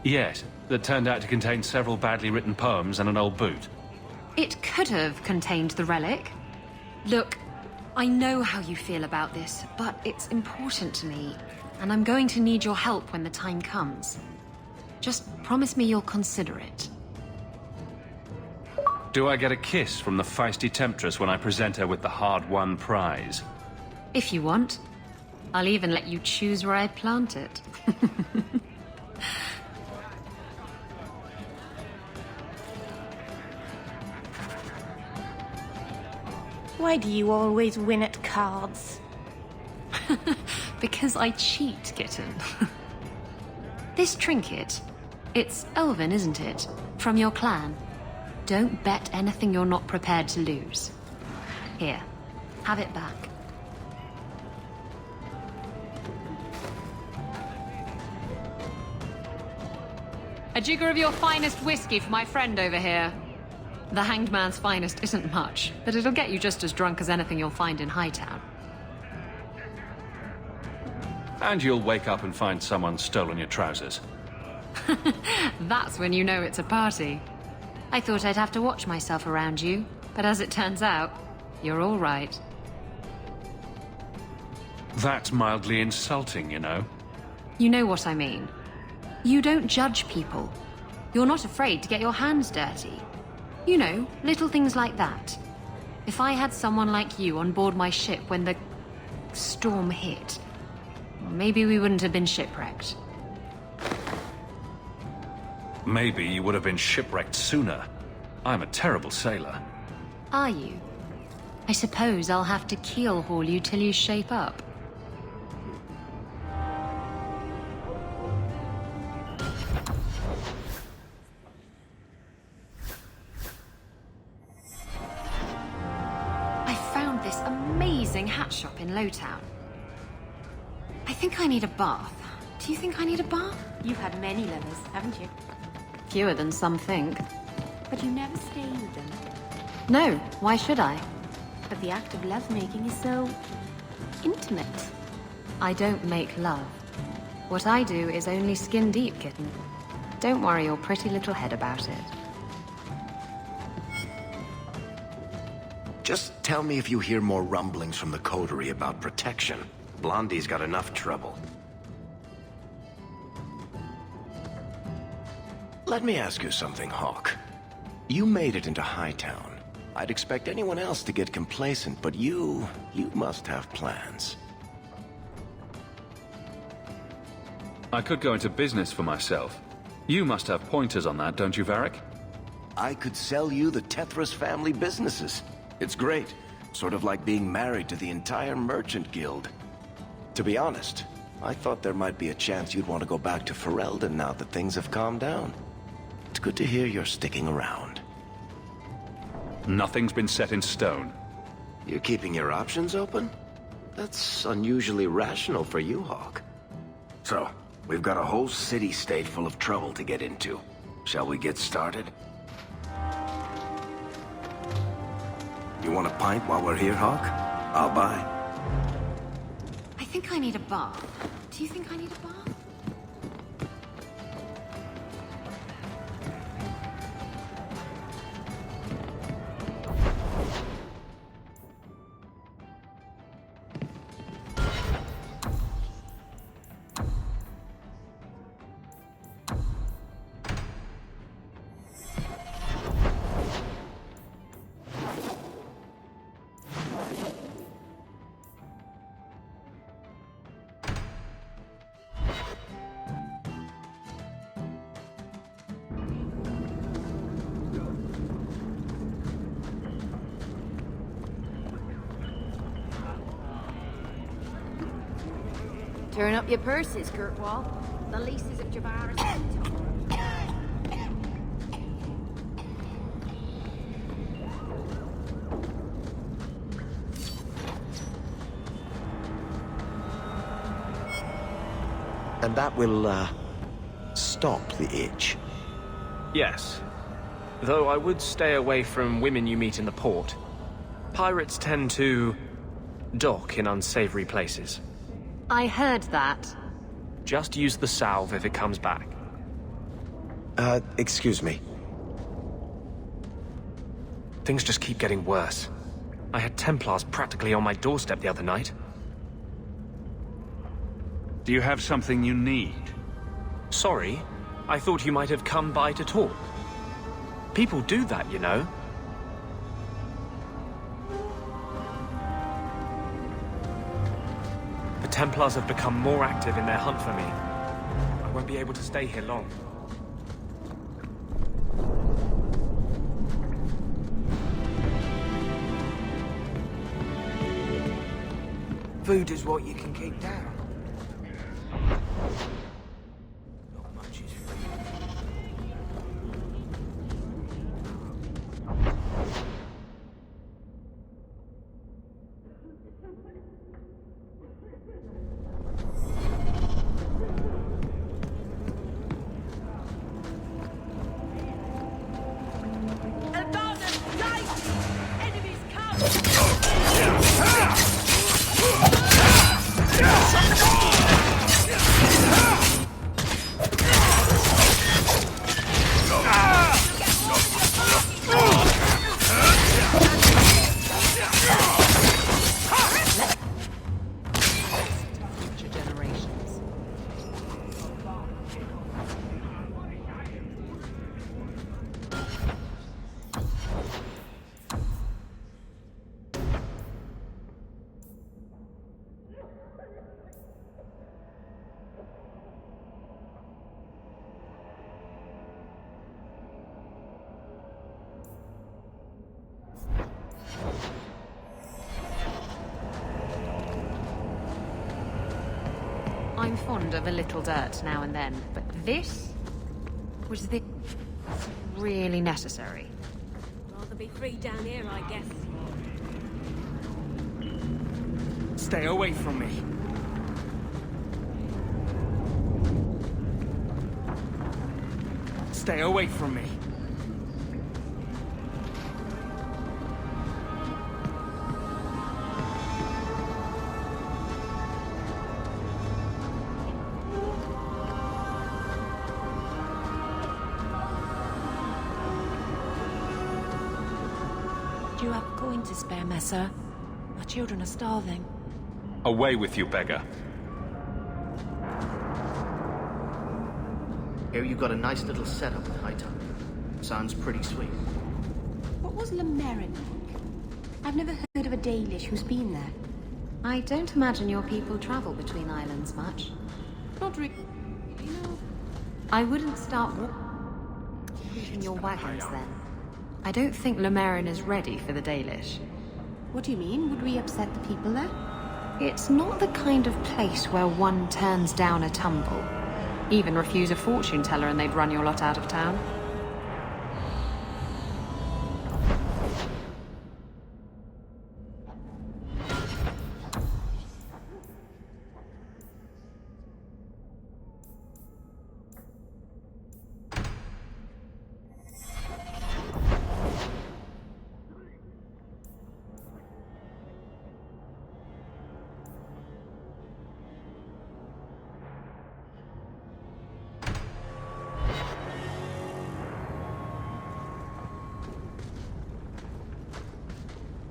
Yes, that turned out to contain several badly written poems and an old boot. It could have contained the relic. Look, I know how you feel about this, but it's important to me, and I'm going to need your help when the time comes. Just promise me you'll consider it. Do I get a kiss from the feisty temptress when I present her with the hard-won prize? If you want. I'll even let you choose where I plant it. Why do you always win at cards? Because I cheat, kitten. This trinket, it's elven, isn't it? From your clan. Don't bet anything you're not prepared to lose. Here, have it back. A jigger of your finest whiskey for my friend over here. The Hanged Man's finest isn't much, but it'll get you just as drunk as anything you'll find in Hightown. And you'll wake up and find someone stolen your trousers. That's when you know it's a party. I thought I'd have to watch myself around you, but as it turns out, you're all right. That's mildly insulting, you know. You know what I mean. You don't judge people. You're not afraid to get your hands dirty. You know, little things like that. If I had someone like you on board my ship when the storm hit, maybe we wouldn't have been shipwrecked. Maybe you would have been shipwrecked sooner. I'm a terrible sailor. Are you? I suppose I'll have to keel haul you till you shape up. I found this amazing hat shop in Lowtown. I think I need a bath. Do you think I need a bath? You've had many lovers, haven't you? Fewer than some think. But you never stay with them. No, why should I? But the act of lovemaking is so... intimate. I don't make love. What I do is only skin deep, kitten. Don't worry your pretty little head about it. Just tell me if you hear more rumblings from the coterie about protection. Blondie's got enough trouble. Let me ask you something, Hawk. You made it into Hightown. I'd expect anyone else to get complacent, but you must have plans. I could go into business for myself. You must have pointers on that, don't you, Varric? I could sell you the Tethras family businesses. It's great. Sort of like being married to the entire merchant guild. To be honest, I thought there might be a chance you'd want to go back to Ferelden now that things have calmed down. It's good to hear you're sticking around. Nothing's been set in stone. You're keeping your options open? That's unusually rational for you, Hawke. So, we've got a whole city-state full of trouble to get into. Shall we get started? You want a pint while we're here, Hawke? I'll buy. I think I need a bath. Do you think I need a bath? Turn up your purses, Kirkwall. The leases of Jabbar are sent on. And that will, stop the itch. Yes. Though I would stay away from women you meet in the port. Pirates tend to dock in unsavory places. I heard that. Just use the salve if it comes back. Excuse me. Things just keep getting worse. I had Templars practically on my doorstep the other night. Do you have something you need? Sorry, I thought you might have come by to talk. People do that, you know. The Templars have become more active in their hunt for me. I won't be able to stay here long. Food is what you can keep down. Not much is free. I'm fond of a little dirt now and then, but this? Was this really necessary? Rather be free down here, I guess. Stay away from me. Stay away from me. Do you have a coin to spare, Messer? Our children are starving. Away with you, beggar. Here you got a nice little setup with Hightower. Sounds pretty sweet. What was Lemerin like? I've never heard of a Dalish who's been there. I don't imagine your people travel between islands much. Not really. I wouldn't start walking your wagons then. I don't think Lemerin is ready for the Dalish. What do you mean? Would we upset the people there? It's not the kind of place where one turns down a tumble. Even refuse a fortune teller and they'd run your lot out of town.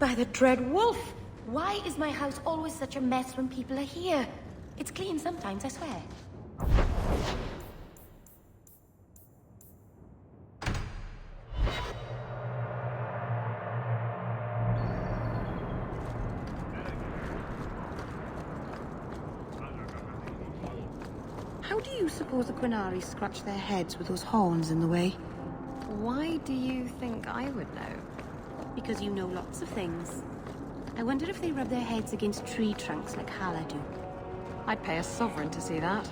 By the dread wolf! Why is my house always such a mess when people are here? It's clean sometimes, I swear. How do you suppose the Quinari scratch their heads with those horns in the way? Why do you think I would know? Because you know lots of things. I wonder if they rub their heads against tree trunks like Hala do. I'd pay a sovereign to see that.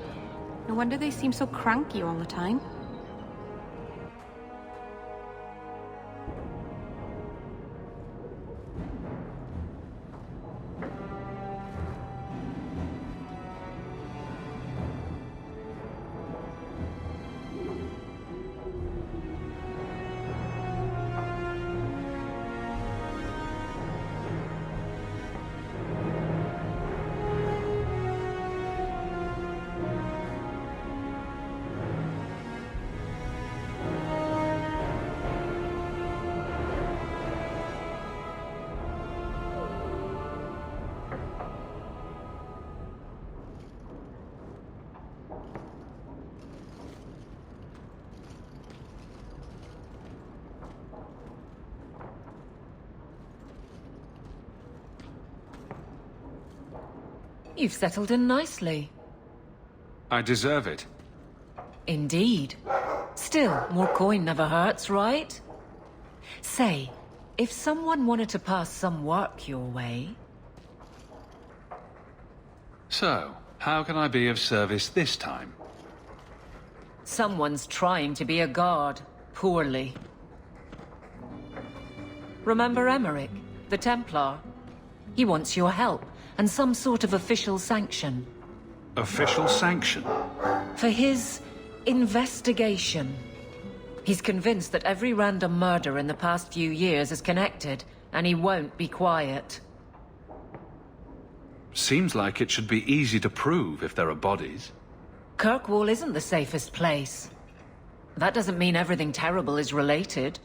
No wonder they seem so cranky all the time. You've settled in nicely. I deserve it. Indeed. Still, more coin never hurts, right? Say, if someone wanted to pass some work your way... So, how can I be of service this time? Someone's trying to be a guard, poorly. Remember Emmerich, the Templar? He wants your help, and some sort of official sanction. Official sanction? For his investigation. He's convinced that every random murder in the past few years is connected, and he won't be quiet. Seems like it should be easy to prove if there are bodies. Kirkwall isn't the safest place. That doesn't mean everything terrible is related.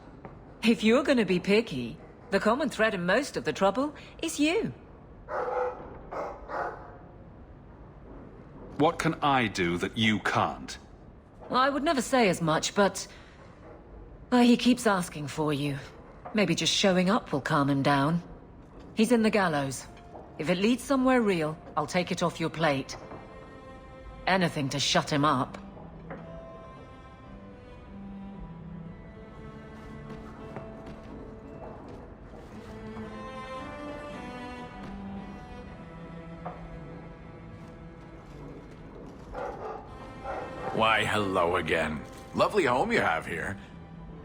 If you're gonna be picky, the common thread in most of the trouble is you. What can I do that you can't? I would never say as much, but... he keeps asking for you. Maybe just showing up will calm him down. He's in the gallows. If it leads somewhere real, I'll take it off your plate. Anything to shut him up. Why, hello again. Lovely home you have here.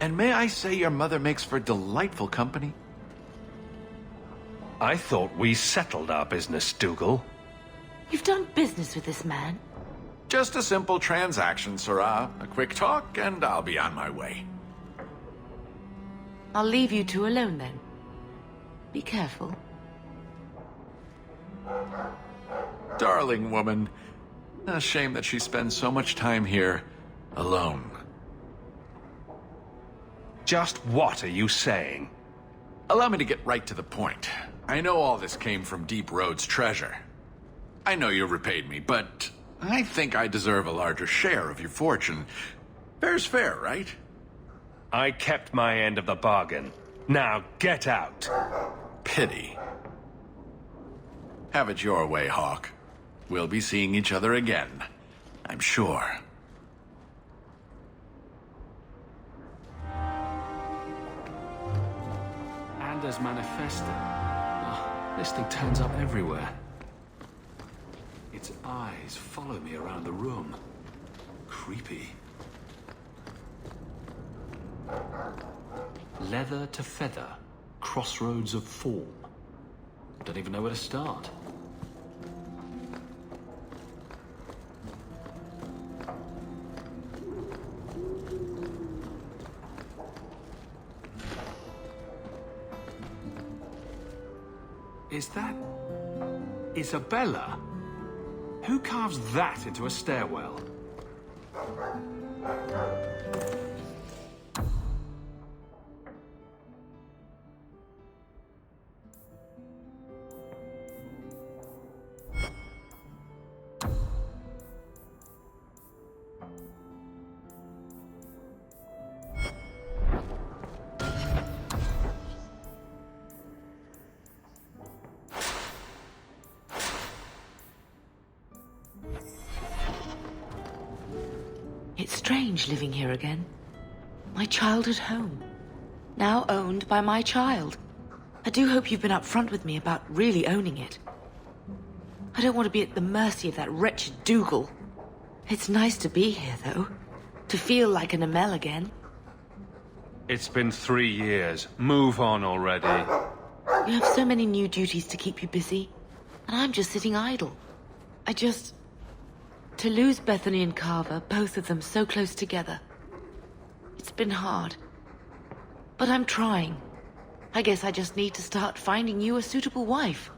And may I say your mother makes for delightful company? I thought we settled our business, Dougal. You've done business with this man? Just a simple transaction, Sirrah. A quick talk, and I'll be on my way. I'll leave you two alone then. Be careful. Darling woman. A shame that she spends so much time here, alone. Just what are you saying? Allow me to get right to the point. I know all this came from Deep Road's treasure. I know you repaid me, but I think I deserve a larger share of your fortune. Fair's fair, right? I kept my end of the bargain. Now get out. Pity. Have it your way, Hawke. We'll be seeing each other again, I'm sure. Hernandez Manifesto. Oh, this thing turns up everywhere. Its eyes follow me around the room. Creepy. Leather to feather. Crossroads of form. Don't even know where to start. Is that Isabella? Who carves that into a stairwell? It's strange living here again. My childhood home. Now owned by my child. I do hope you've been upfront with me about really owning it. I don't want to be at the mercy of that wretched Dougal. It's nice to be here, though. To feel like an Amel again. It's been 3 years. Move on already. You have so many new duties to keep you busy, and I'm just sitting idle. To lose Bethany and Carver, both of them so close together. It's been hard. But I'm trying. I guess I just need to start finding you a suitable wife.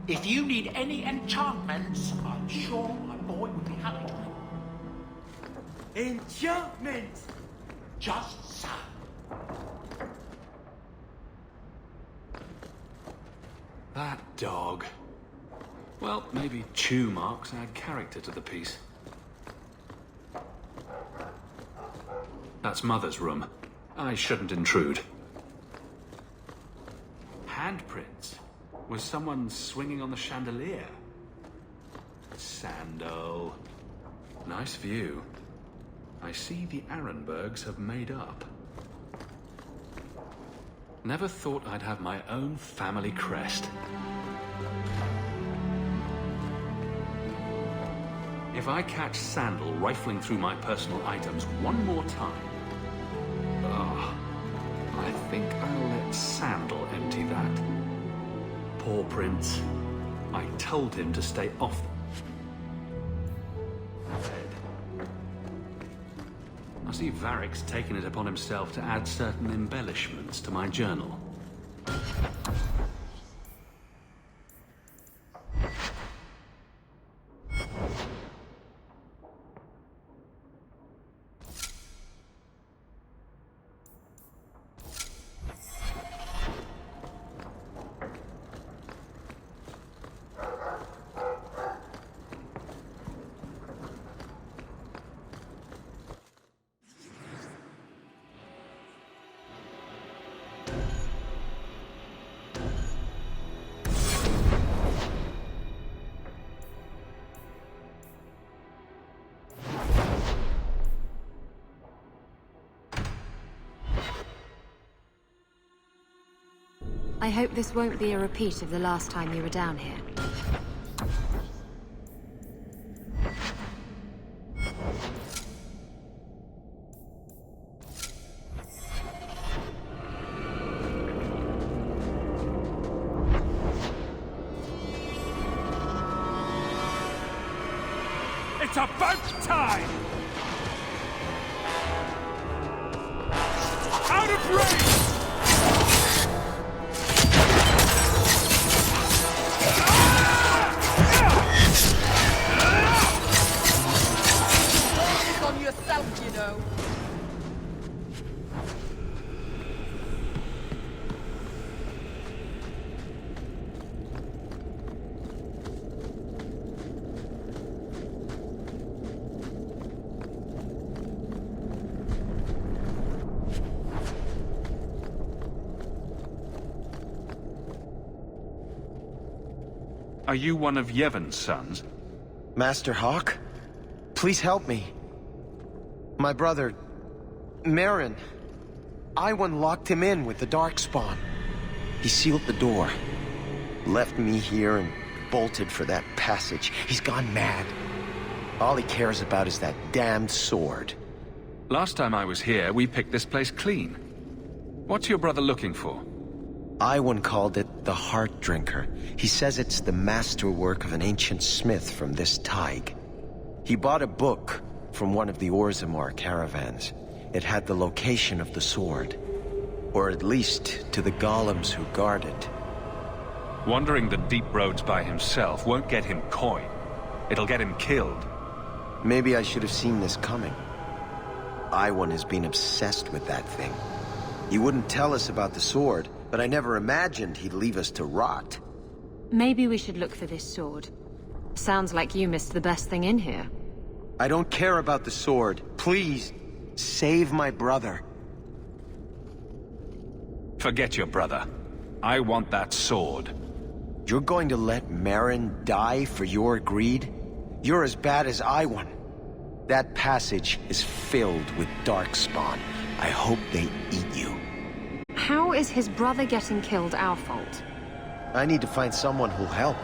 If you need any enchantments, I'm sure my boy would be happy to. Enchantments! Just so. That dog. Well, maybe chew marks add character to the piece. That's Mother's room. I shouldn't intrude. Handprints? Was someone swinging on the chandelier? Sandal. Nice view. I see the Arenbergs have made up. Never thought I'd have my own family crest. If I catch Sandal rifling through my personal items one more time... I think I'll let Sandal empty that. Poor Prince. I told him to stay off them. I see Varric's taken it upon himself to add certain embellishments to my journal. I hope this won't be a repeat of the last time you were down here. It's about time! Out of range! On yourself, you know. Are you one of Yevon's sons? Master Hawk? Please help me. My brother, Merrin. Iwan locked him in with the Darkspawn. He sealed the door, left me here and bolted for that passage. He's gone mad. All he cares about is that damned sword. Last time I was here, we picked this place clean. What's your brother looking for? Iwan called it the Heart Drinker. He says it's the masterwork of an ancient smith from this Tig. He bought a book from one of the Orzammar caravans. It had the location of the sword. Or at least to the golems who guard it. Wandering the deep roads by himself won't get him coin. It'll get him killed. Maybe I should have seen this coming. Iwan has been obsessed with that thing. He wouldn't tell us about the sword, but I never imagined he'd leave us to rot. Maybe we should look for this sword. Sounds like you missed the best thing in here. I don't care about the sword. Please, save my brother. Forget your brother. I want that sword. You're going to let Merrin die for your greed? You're as bad as Iwan. That passage is filled with Darkspawn. I hope they eat you. How is his brother getting killed our fault? I need to find someone who'll help.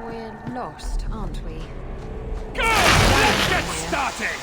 We're lost, aren't we? Go! Let's get started!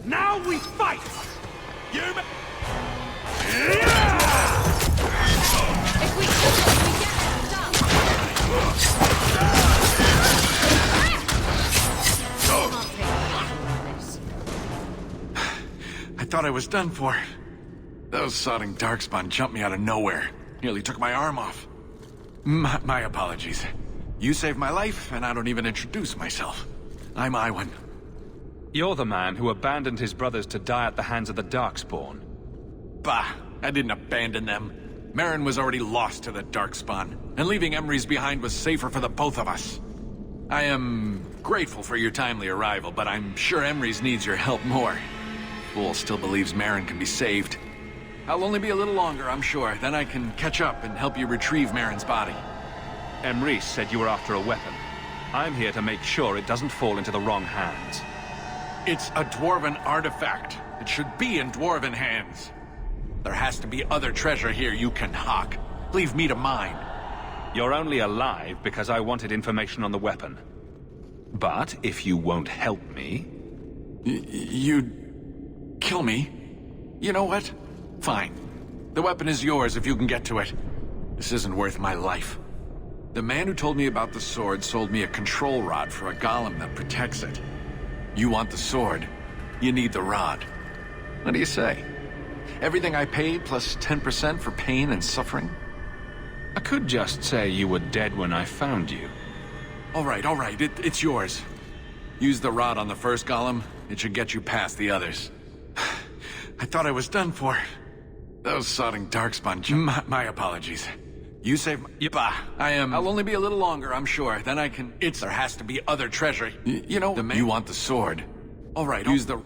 Now we fight! You If we kill them, we get them I thought I was done for. Those sodding Darkspawn jumped me out of nowhere. Nearly took my arm off. My apologies. You saved my life, and I don't even introduce myself. I'm Iwan. You're the man who abandoned his brothers to die at the hands of the Darkspawn. Bah, I didn't abandon them. Merrin was already lost to the Darkspawn, and leaving Emrys behind was safer for the both of us. I am grateful for your timely arrival, but I'm sure Emrys needs your help more. Fool still believes Merrin can be saved. I'll only be a little longer, I'm sure. Then I can catch up and help you retrieve Merrin's body. Emrys said you were after a weapon. I'm here to make sure it doesn't fall into the wrong hands. It's a Dwarven artifact. It should be in Dwarven hands. There has to be other treasure here you can hawk. Leave me to mine. You're only alive because I wanted information on the weapon. But if you won't help me... You'd kill me? You know what? Fine. The weapon is yours if you can get to it. This isn't worth my life. The man who told me about the sword sold me a control rod for a golem that protects it. You want the sword, you need the rod. What do you say? Everything I paid plus 10% for pain and suffering? I could just say you were dead when I found you. All right, it's yours. Use the rod on the first golem, it should get you past the others. I thought I was done for. Those sodding Darkspawn my apologies. You saved my... Bah, I'll only be a little longer, I'm sure. Then I can... There has to be other treasure. You know... You want the sword. All right, use the...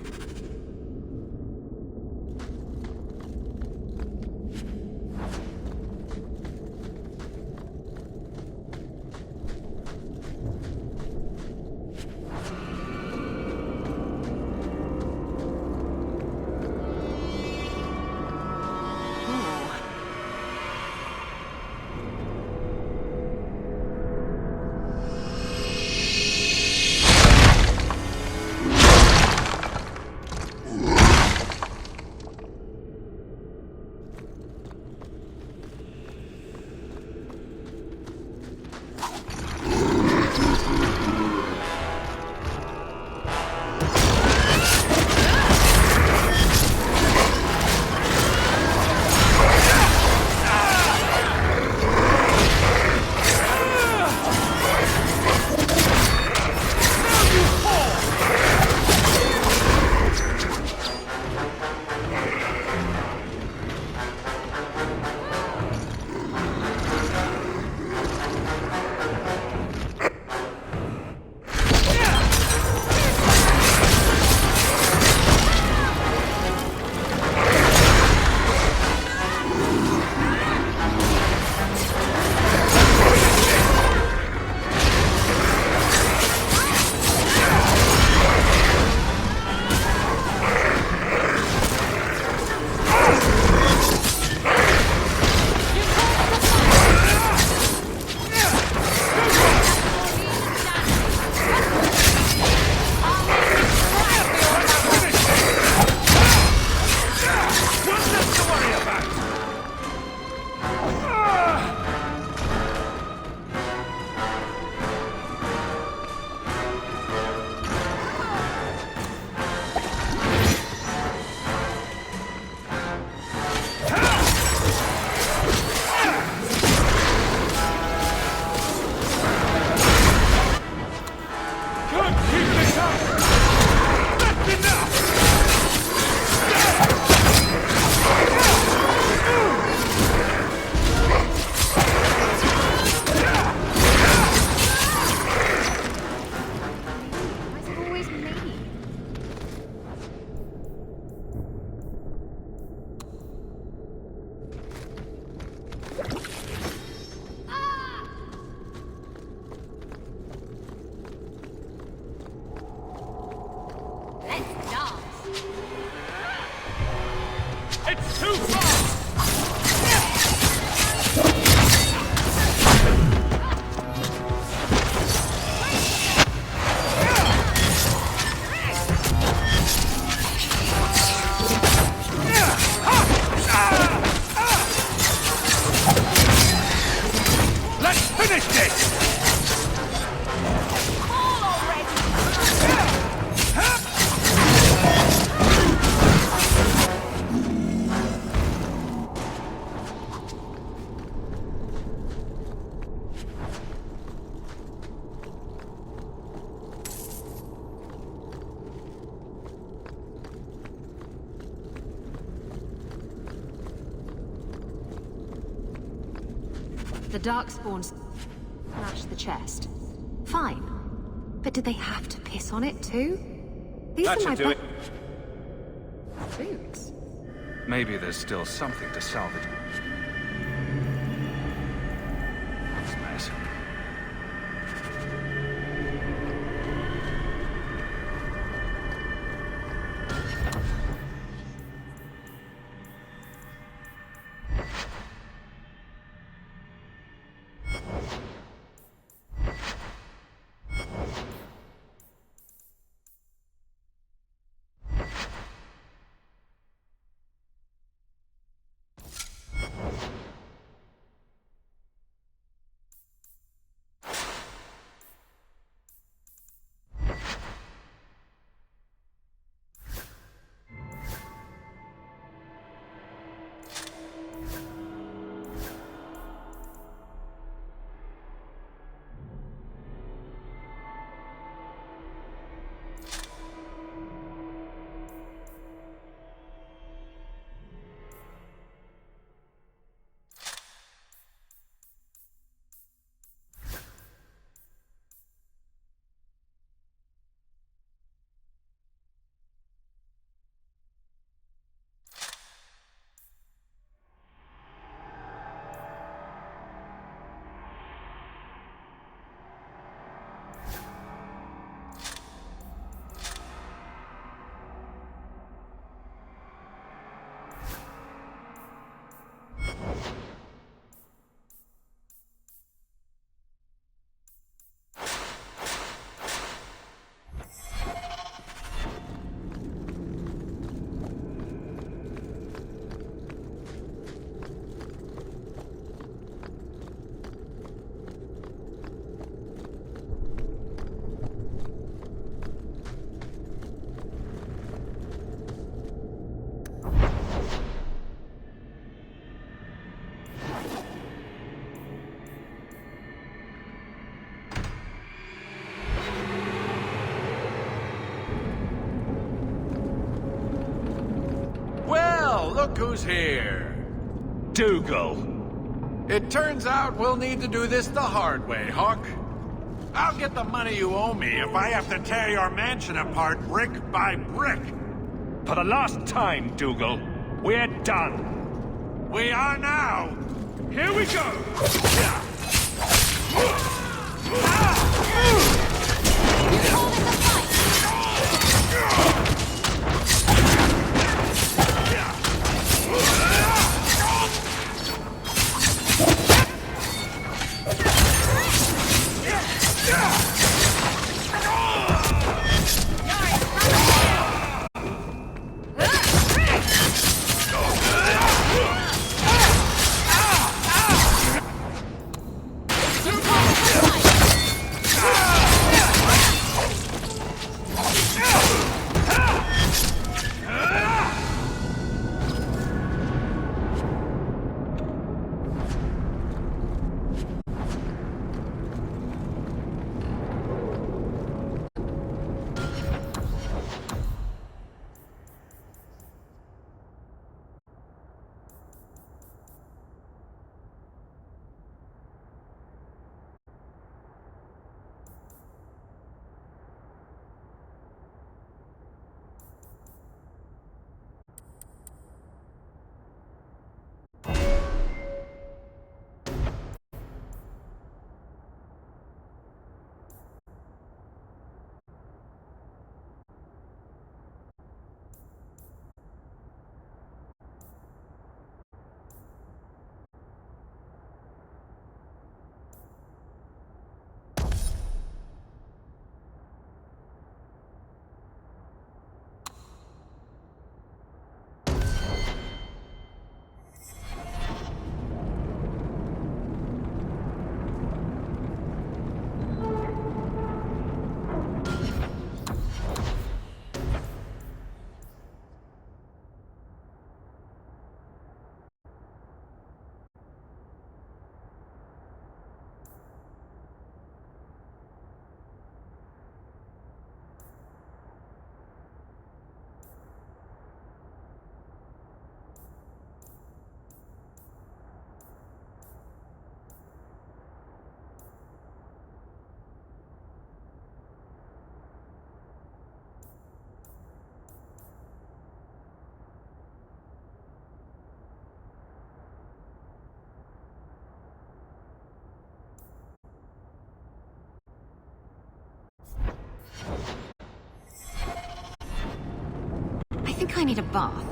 the Darkspawn smashed the chest. Fine. But did they have to piss on it too? These That are my should do it. boots. Maybe there's still something to salvage. This mess. Look who's here. Dougal. It turns out we'll need to do this the hard way, Hawk. I'll get the money you owe me if I have to tear your mansion apart brick by brick. For the last time, Dougal, we're done. We are now. Here we go. think I need a bath.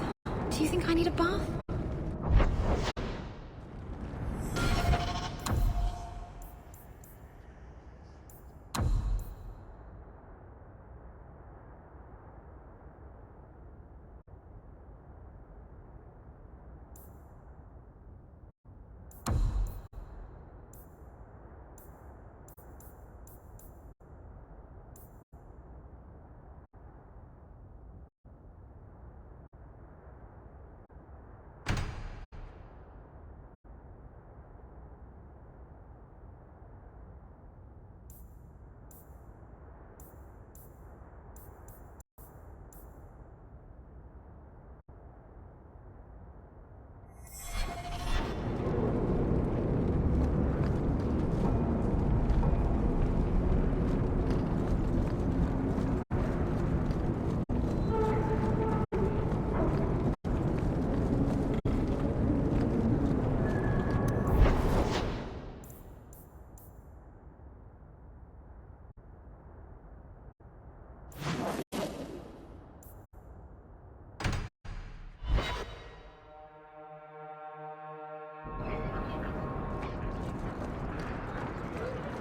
Do you think I need a bath?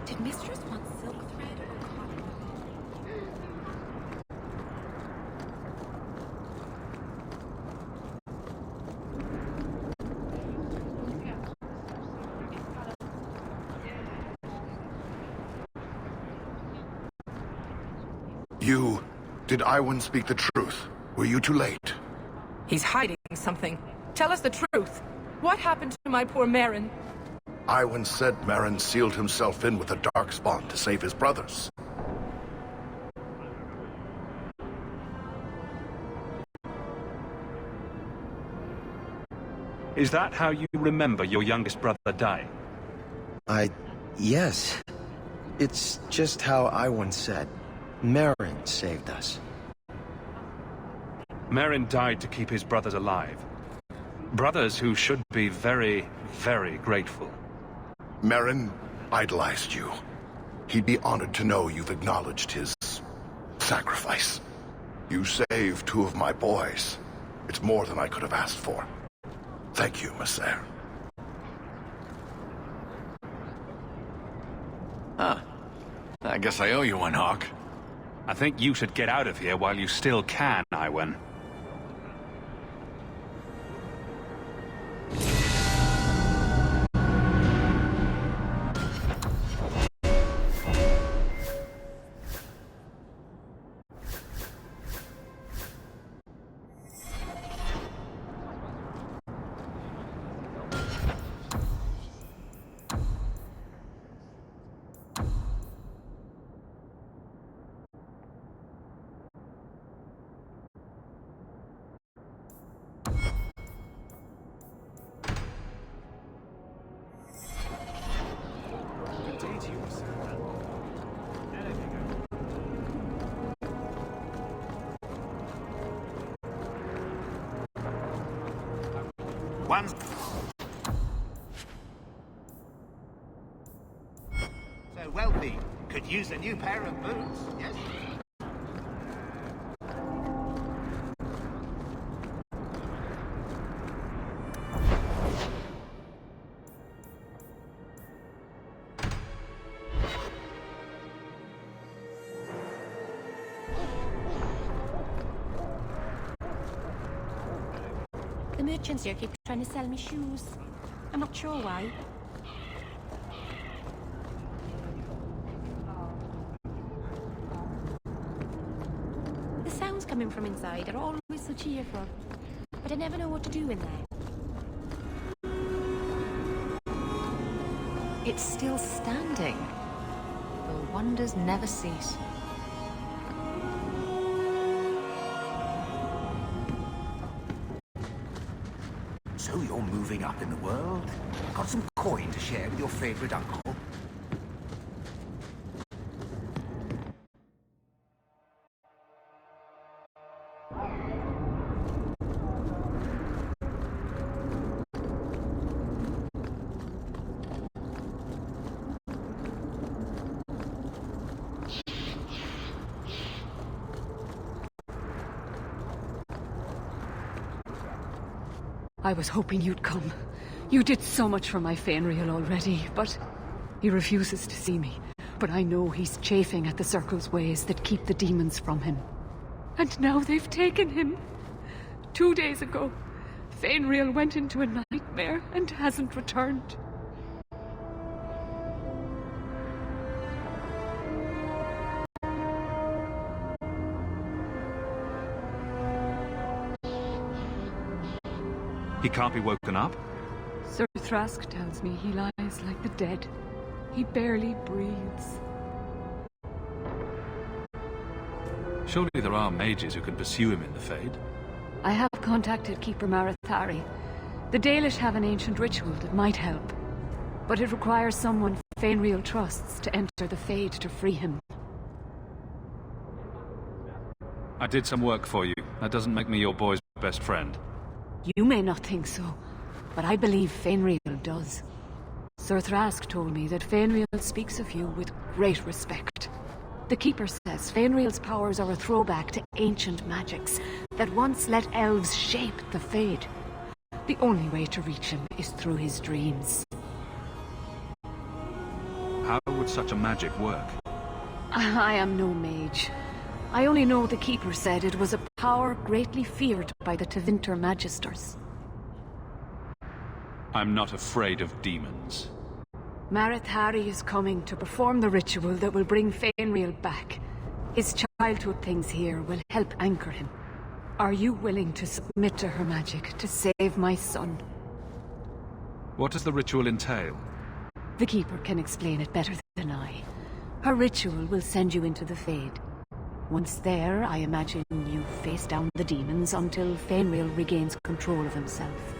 Did Mistress want silk thread or cotton? You... Did Iwan speak the truth? Were you too late? He's hiding something. Tell us the truth. What happened to my poor Merrin? Iwan said Merrin sealed himself in with the Darkspawn to save his brothers. Is that how you remember your youngest brother dying? Yes. It's just how Iwan said. Merrin saved us. Merrin died to keep his brothers alive. Brothers who should be very, very grateful. Merrin idolized you. He'd be honored to know you've acknowledged his sacrifice. You saved two of my boys. It's more than I could have asked for. Thank you, Maser. Huh. I guess I owe you one, Hawk. I think you should get out of here while you still can, Iwan. One. So wealthy. Could use a new pair of boots, yes? The merchants here keep trying to sell me shoes. I'm not sure why. The sounds coming from inside are always so cheerful, but I never know what to do in there. It's still standing. The wonders never cease. So you're moving up in the world? Got some coin to share with your favorite uncle? I was hoping you'd come. You did so much for my Fainriel already, but he refuses to see me. But I know he's chafing at the Circle's ways that keep the demons from him. And now they've taken him. 2 days ago, Fainriel went into a nightmare and hasn't returned. He can't be woken up? Sir Thrask tells me he lies like the dead. He barely breathes. Surely there are mages who can pursue him in the Fade. I have contacted Keeper Marethari. The Dalish have an ancient ritual that might help. But it requires someone Fainriel trusts to enter the Fade to free him. I did some work for you. That doesn't make me your boy's best friend. You may not think so, but I believe Fainriel does. Sir Thrask told me that Fainriel speaks of you with great respect. The Keeper says Fainriel's powers are a throwback to ancient magics that once let elves shape the Fade. The only way to reach him is through his dreams. How would such a magic work? I am no mage. I only know the Keeper said it was a power greatly feared by the Tevinter Magisters. I'm not afraid of demons. Marethari is coming to perform the ritual that will bring Fainriel back. His childhood things here will help anchor him. Are you willing to submit to her magic to save my son? What does the ritual entail? The Keeper can explain it better than I. Her ritual will send you into the Fade. Once there, I imagine you face down the demons until Fainriel regains control of himself.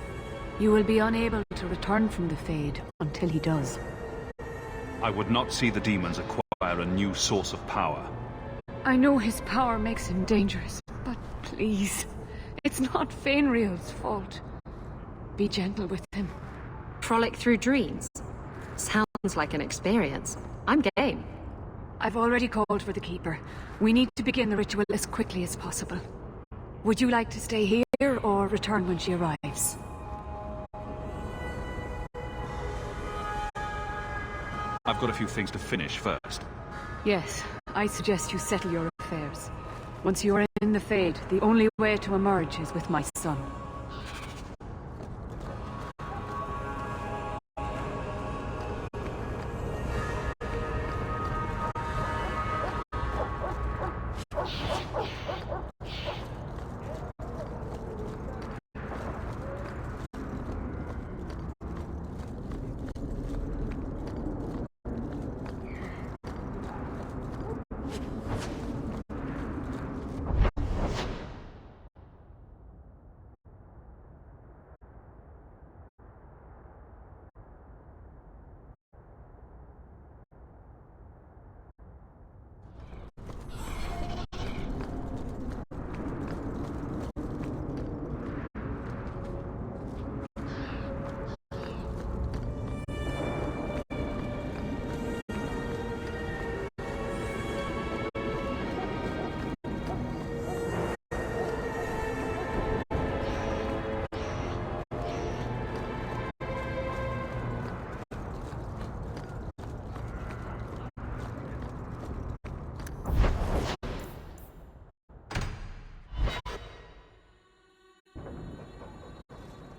You will be unable to return from the Fade until he does. I would not see the demons acquire a new source of power. I know his power makes him dangerous, but please, it's not Fainriel's fault. Be gentle with him. Frolic through dreams? Sounds like an experience. I'm game. I've already called for the Keeper. We need to begin the ritual as quickly as possible. Would you like to stay here or return when she arrives? I've got a few things to finish first. Yes, I suggest you settle your affairs. Once you're in the Fade, the only way to emerge is with my son.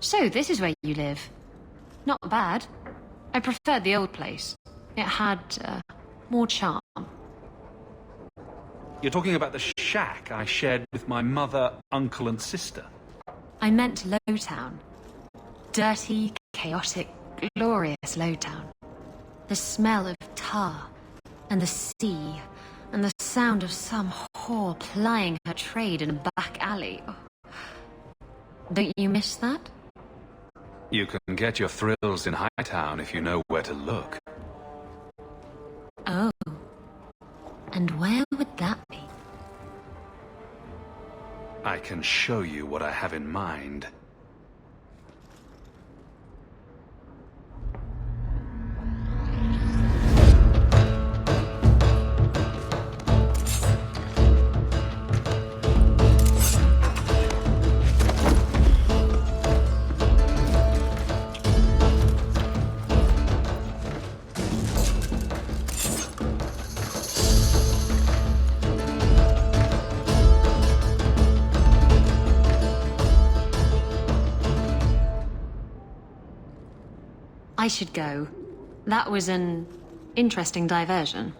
So, this is where you live. Not bad. I preferred the old place. It had, more charm. You're talking about the shack I shared with my mother, uncle, and sister. I meant Lowtown. Dirty, chaotic, glorious Lowtown. The smell of tar, and the sea, and the sound of some whore plying her trade in a back alley. Oh. Don't you miss that? You can get your thrills in Hightown if you know where to look. Oh. And where would that be? I can show you what I have in mind. I should go. That was an interesting diversion.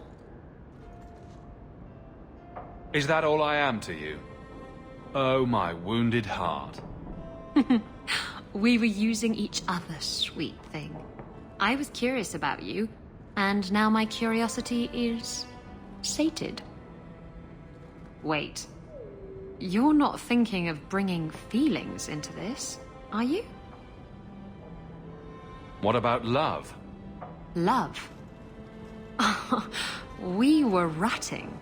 Is that all I am to you? Oh, my wounded heart. We were using each other, sweet thing. I was curious about you, and now my curiosity is sated. Wait. You're not thinking of bringing feelings into this, are you? What about love? Love? We were ratting.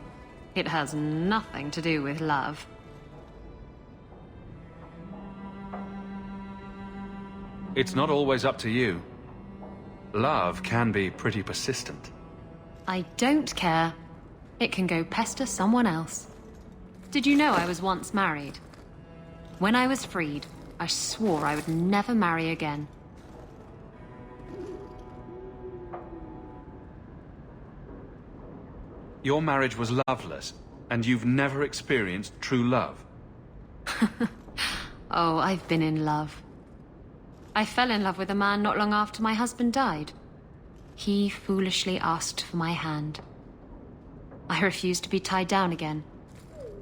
It has nothing to do with love. It's not always up to you. Love can be pretty persistent. I don't care. It can go pester someone else. Did you know I was once married? When I was freed, I swore I would never marry again. Your marriage was loveless, and you've never experienced true love. Oh, I've been in love. I fell in love with a man not long after my husband died. He foolishly asked for my hand. I refused to be tied down again,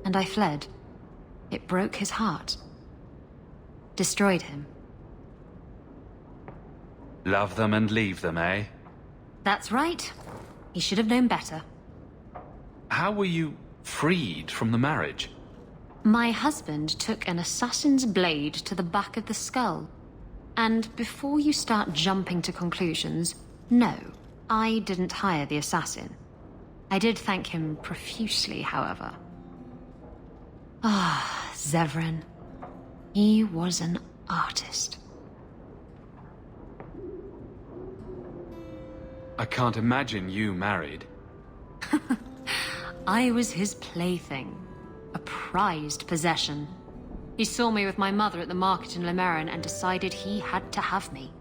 and I fled. It broke his heart. Destroyed him. Love them and leave them, eh? That's right. He should have known better. How were you freed from the marriage? My husband took an assassin's blade to the back of the skull. And before you start jumping to conclusions, no, I didn't hire the assassin. I did thank him profusely, however. Ah, Zevran. He was an artist. I can't imagine you married. I was his plaything. A prized possession. He saw me with my mother at the market in Lemerin and decided he had to have me.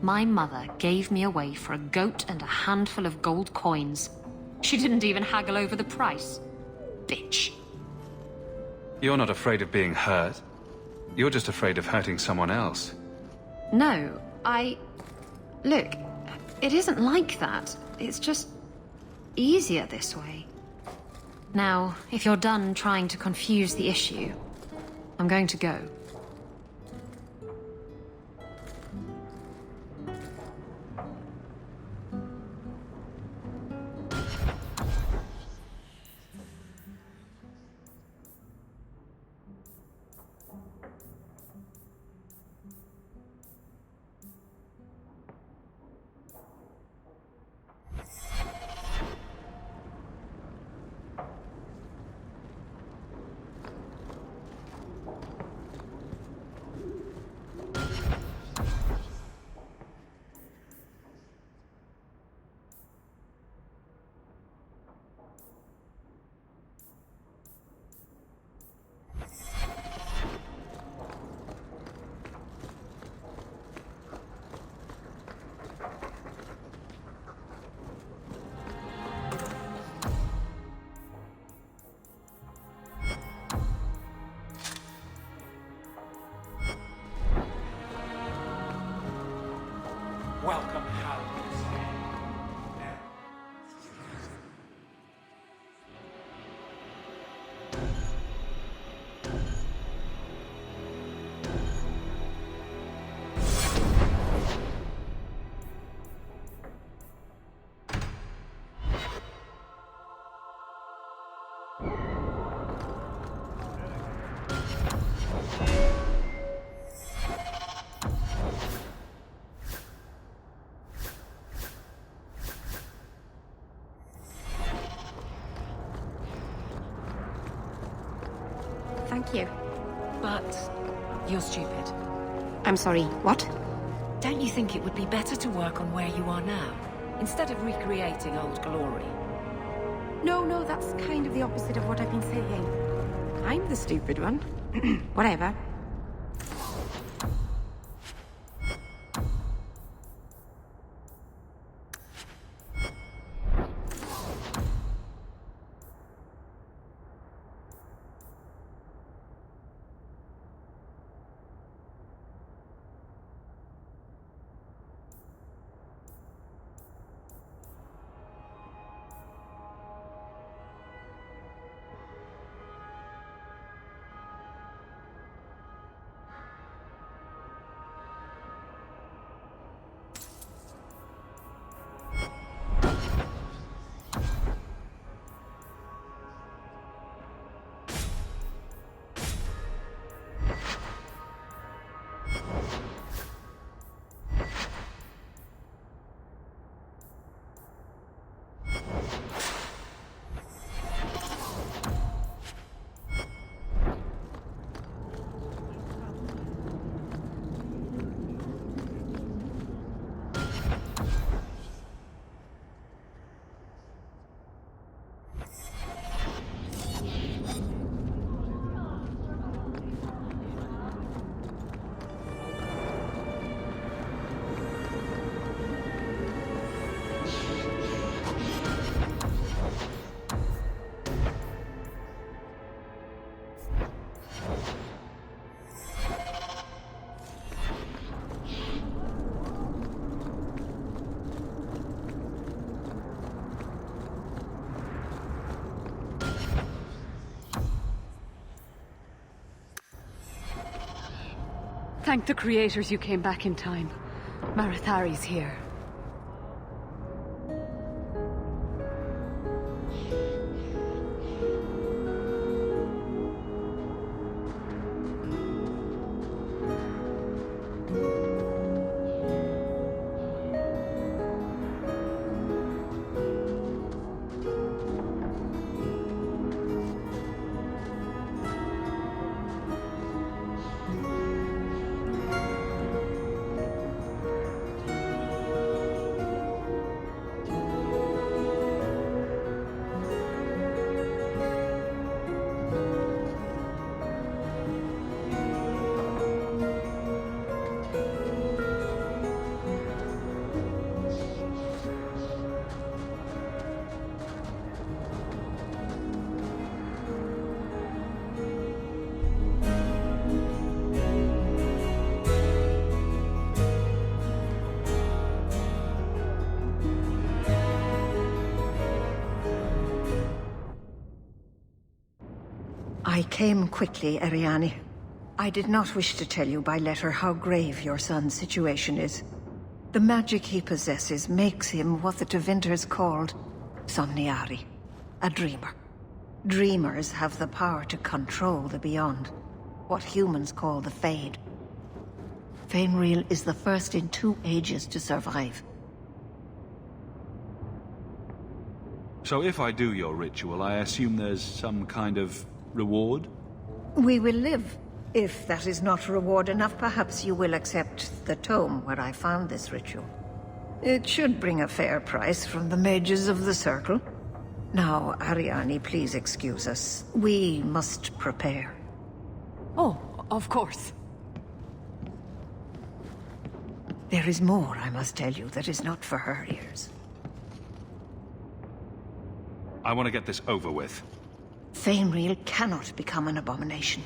My mother gave me away for a goat and a handful of gold coins. She didn't even haggle over the price. Bitch. You're not afraid of being hurt. You're just afraid of hurting someone else. No, Look, it isn't like that. It's just easier this way. Now, if you're done trying to confuse the issue, I'm going to go. Welcome, Hal. Thank you. But you're stupid. I'm sorry, what? Don't you think it would be better to work on where you are now, instead of recreating old glory? No, that's kind of the opposite of what I've been saying. I'm the stupid one. Whatever. Thank the creators you came back in time. Marathari's here. I came quickly, Ariane. I did not wish to tell you by letter how grave your son's situation is. The magic he possesses makes him what the Tevinters called Somniari, a dreamer. Dreamers have the power to control the beyond, what humans call the Fade. Feynriel is the first in 2 ages to survive. So if I do your ritual, I assume there's some kind of reward? We will live. If that is not reward enough, perhaps you will accept the tome where I found this ritual. It should bring a fair price from the mages of the Circle. Now, Ariane, please excuse us. We must prepare. Oh, of course. There is more I must tell you that is not for her ears. I want to get this over with. Feynriel cannot become an abomination.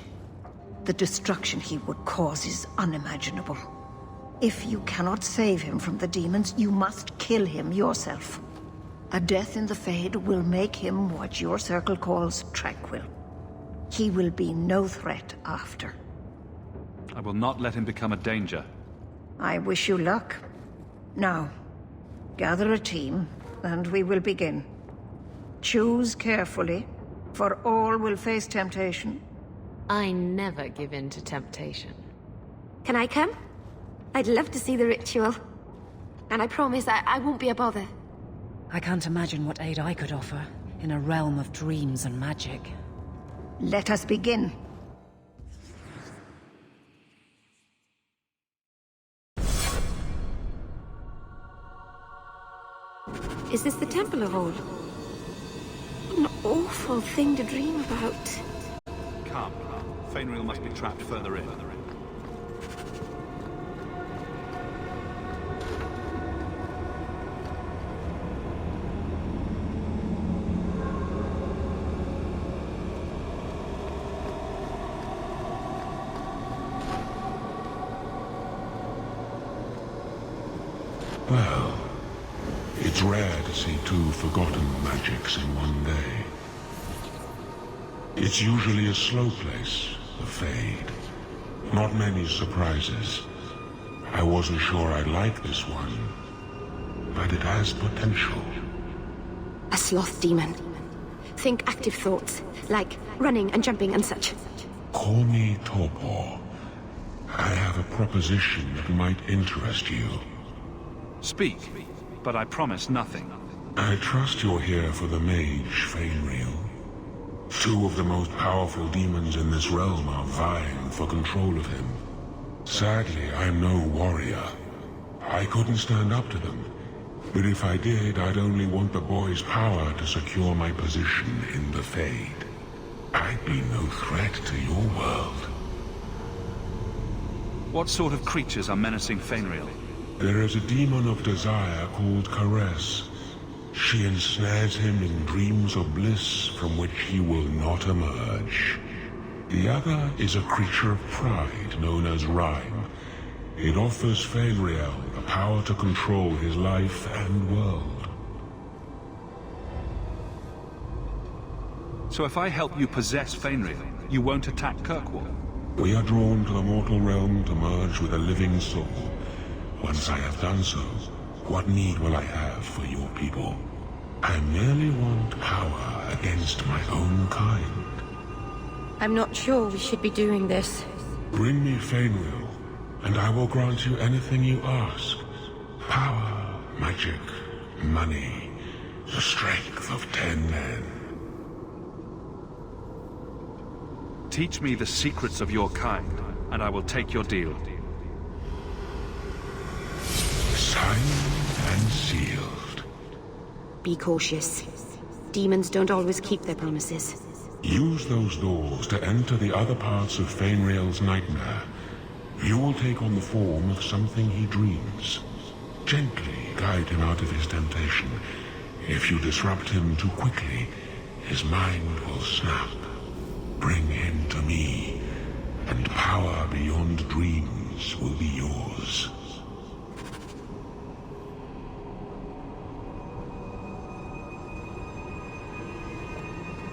The destruction he would cause is unimaginable. If you cannot save him from the demons, you must kill him yourself. A death in the Fade will make him what your circle calls tranquil. He will be no threat after. I will not let him become a danger. I wish you luck. Now, gather a team, and we will begin. Choose carefully, for all will face temptation. I never give in to temptation. Can I come? I'd love to see the ritual. And I promise I won't be a bother. I can't imagine what aid I could offer in a realm of dreams and magic. Let us begin. Is this the Temple of All? An awful thing to dream about. Come. Feynriel must be trapped further in. Well, it's rare to see 2 forgotten magics in one day. It's usually a slow place, the Fade. Not many surprises. I wasn't sure I'd like this one, but it has potential. A sloth demon. Think active thoughts, like running and jumping and such. Call me Torpor. I have a proposition that might interest you. Speak, but I promise nothing. I trust you're here for the mage, Feynriel. 2 of the most powerful demons in this realm are vying for control of him. Sadly, I'm no warrior. I couldn't stand up to them. But if I did, I'd only want the boy's power to secure my position in the Fade. I'd be no threat to your world. What sort of creatures are menacing Feynriel? There is a demon of desire called Caress. She ensnares him in dreams of bliss from which he will not emerge. The other is a creature of pride known as Rhyme. It offers Feynriel the power to control his life and world. So if I help you possess Feynriel, you won't attack Kirkwall? We are drawn to the mortal realm to merge with a living soul. Once I have done so, what need will I have for your people? I merely want power against my own kind. I'm not sure we should be doing this. Bring me Fainriel, and I will grant you anything you ask. Power, magic, money, the strength of 10 men. Teach me the secrets of your kind, and I will take your deal. Signed and sealed. Be cautious. Demons don't always keep their promises. Use those doors to enter the other parts of Fainriel's nightmare. You will take on the form of something he dreams. Gently guide him out of his temptation. If you disrupt him too quickly, his mind will snap. Bring him to me, and power beyond dreams will be yours.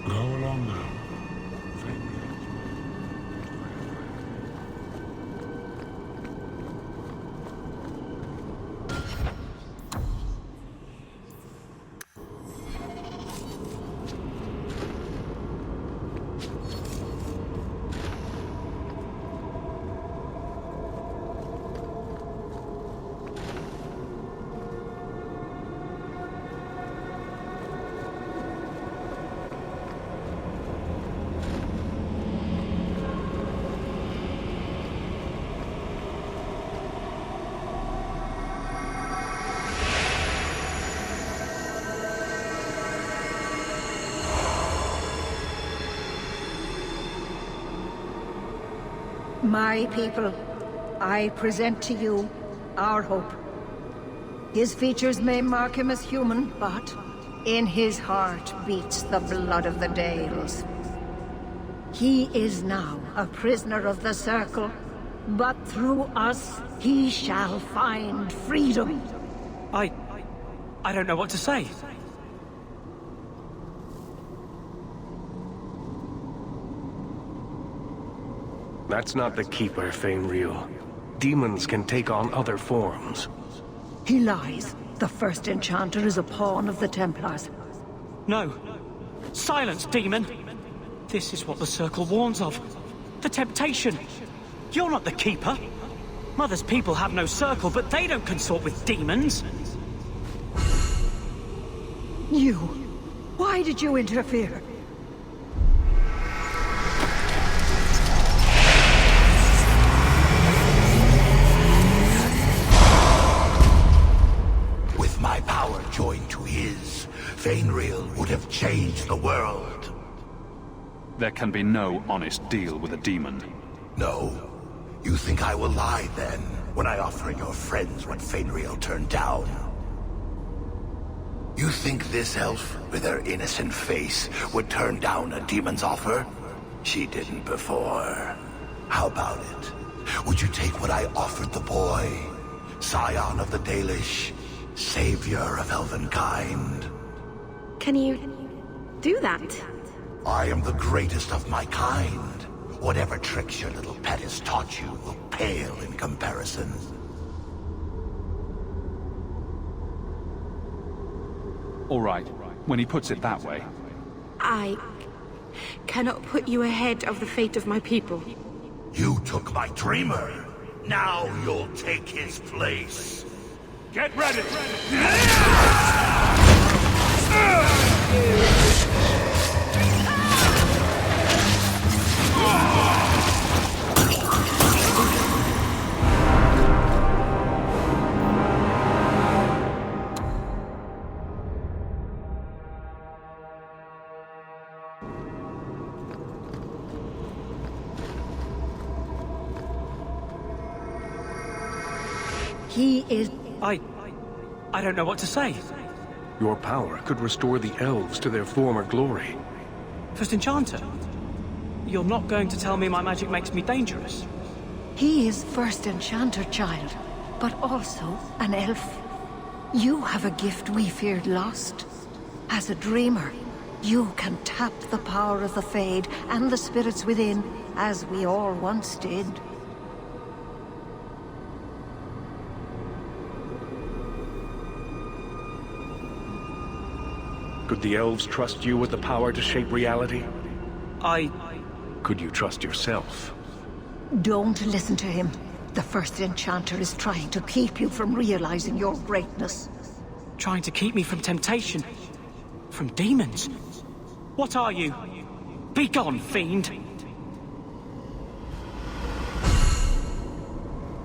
Go along now. My people, I present to you our hope. His features may mark him as human, but in his heart beats the blood of the Dales. He is now a prisoner of the Circle, but through us he shall find freedom. I don't know what to say. That's not the Keeper, Fainriel. Demons can take on other forms. He lies. The first enchanter is a pawn of the Templars. No. Silence, demon! This is what the Circle warns of. The temptation. You're not the Keeper. Mother's people have no Circle, but they don't consort with demons. You. Why did you interfere? With my power joined to his, Fainriel would have changed the world. There can be no honest deal with a demon. No. You think I will lie then, when I offer your friends what Fainriel turned down? You think this elf, with her innocent face, would turn down a demon's offer? She didn't before. How about it? Would you take what I offered the boy? Scion of the Dalish, savior of elvenkind. Can you do that? I am the greatest of my kind. Whatever tricks your little pet has taught you will pale in comparison. All right, when he puts it that way. I cannot put you ahead of the fate of my people. You took my dreamer. Now you'll take his place. Get ready! He is... I don't know what to say. Your power could restore the elves to their former glory. First Enchanter, you're not going to tell me my magic makes me dangerous? He is First Enchanter, child, but also an elf. You have a gift we feared lost. As a dreamer, You can tap the power of the Fade and the spirits within, as we all once did. Could the elves trust you with the power to shape reality? Could you trust yourself? Don't listen to him. The First Enchanter is trying to keep you from realizing your greatness. Trying to keep me from temptation? From demons? What are you? Be gone, fiend!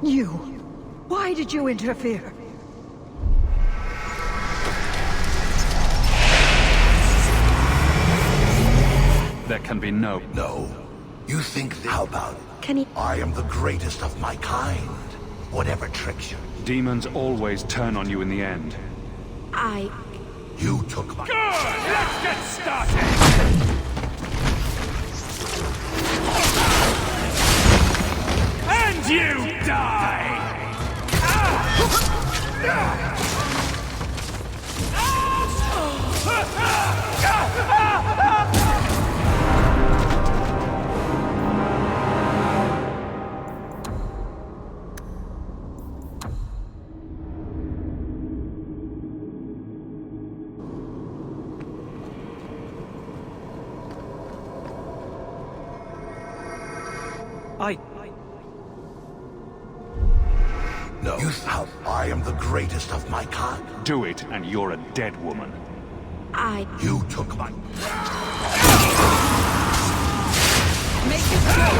You! Why did you interfere? There can be no... No. You think... How about it? Can he... I am the greatest of my kind. Whatever tricks you. Demons always turn on you in the end. You took my... Good! Let's get started! And you die! No. You thought I am the greatest of my kind. Do it, and you're a dead woman. You took my... Make it go!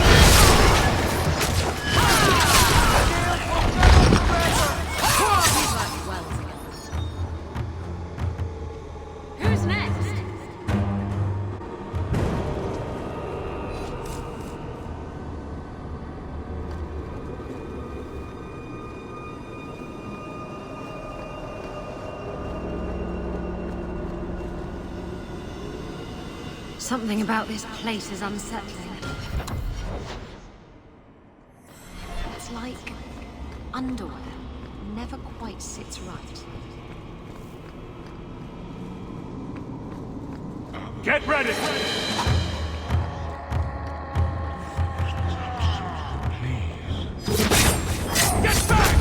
Who's next? Something about this place is unsettling. It's like underwear. Never quite sits right. Get ready! Get back!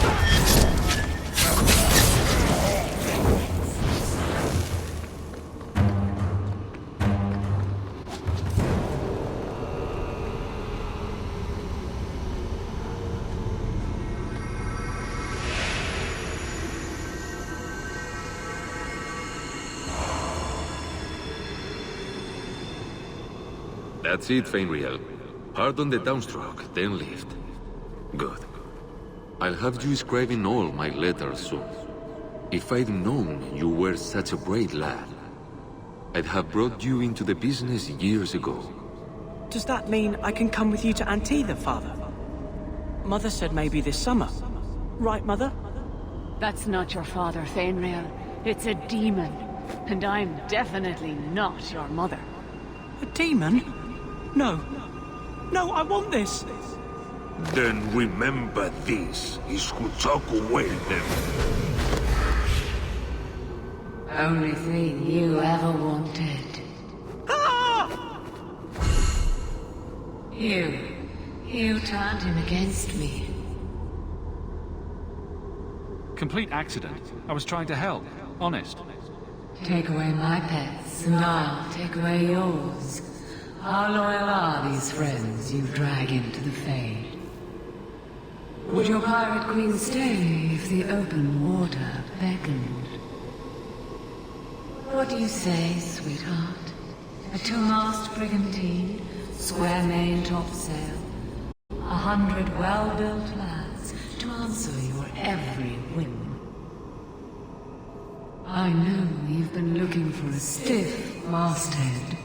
That's it, Fenriel. Pardon the downstroke, then lift. Good. I'll have you scribing all my letters soon. If I'd known you were such a brave lad, I'd have brought you into the business years ago. Does that mean I can come with you to Antitha, Father? Mother said maybe this summer. Right, Mother? That's not your father, Fenriel. It's a demon. And I'm definitely not your mother. A demon? No. No, I want this. Then remember this is who took away them. Only thing you ever wanted. Ah! You turned him against me. Complete accident. I was trying to help. Honest. Take away my pets, and I'll take away yours. How loyal are these friends you drag into the Fade? Would your pirate queen stay if the open water beckoned? What do you say, sweetheart? A two-mast brigantine, square main topsail, 100 well-built lads to answer your every whim. I know you've been looking for a stiff masthead.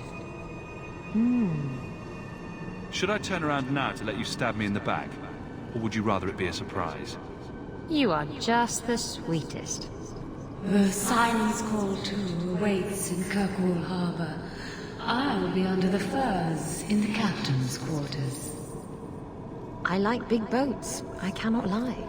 Should I turn around now to let you stab me in the back? Or would you rather it be a surprise? You are just the sweetest. The Silence Call 2 awaits in Kirkwall Harbor. I'll be under the firs in the captain's quarters. I like big boats, I cannot lie.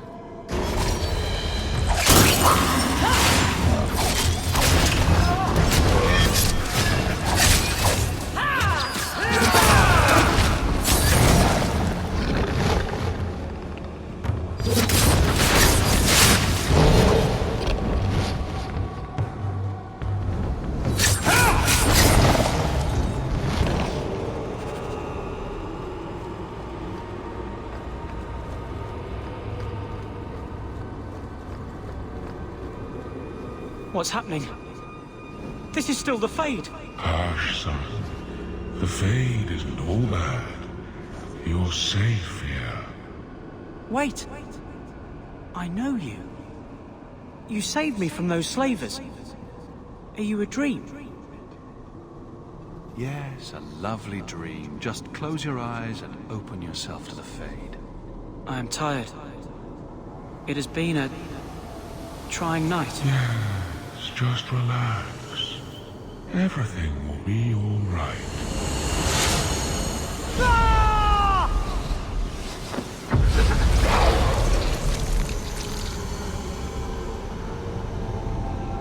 What's happening? This is still the Fade. Hush, son. The Fade isn't all bad. You're safe here. Wait. I know you. You saved me from those slavers. Are you a dream? Yes, a lovely dream. Just close your eyes and open yourself to the Fade. I am tired. It has been a trying night. Yes, just relax. Everything will be all right.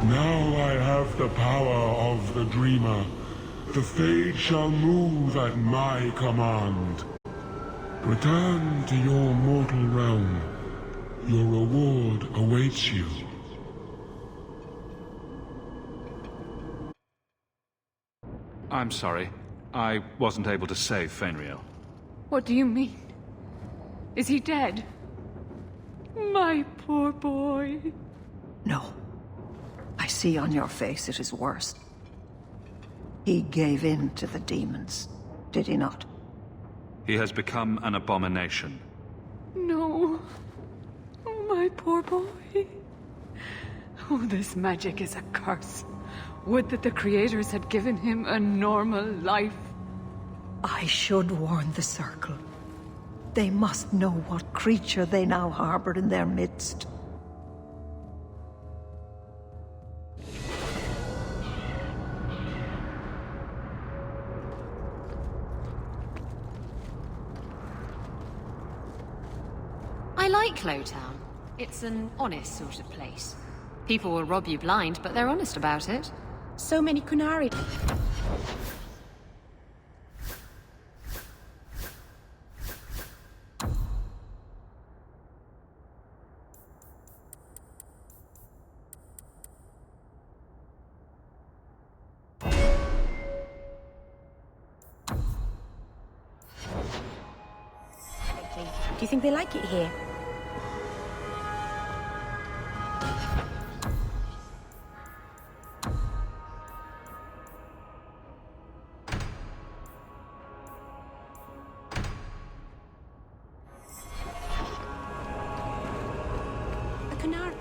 Now I have the power of the Dreamer. The Fade shall move at my command. Return to your mortal realm. Your reward awaits you. I'm sorry. I wasn't able to save Fenriel. What do you mean? Is he dead? My poor boy. No. I see on your face it is worse. He gave in to the demons, did he not? He has become an abomination. No. Oh, my poor boy. Oh, this magic is a curse. Would that the creators had given him a normal life. I should warn the Circle. They must know what creature they now harbor in their midst. I like Lowtown. It's an honest sort of place. People will rob you blind, but they're honest about it. So many Kunari. Do you think they like it here? A canary.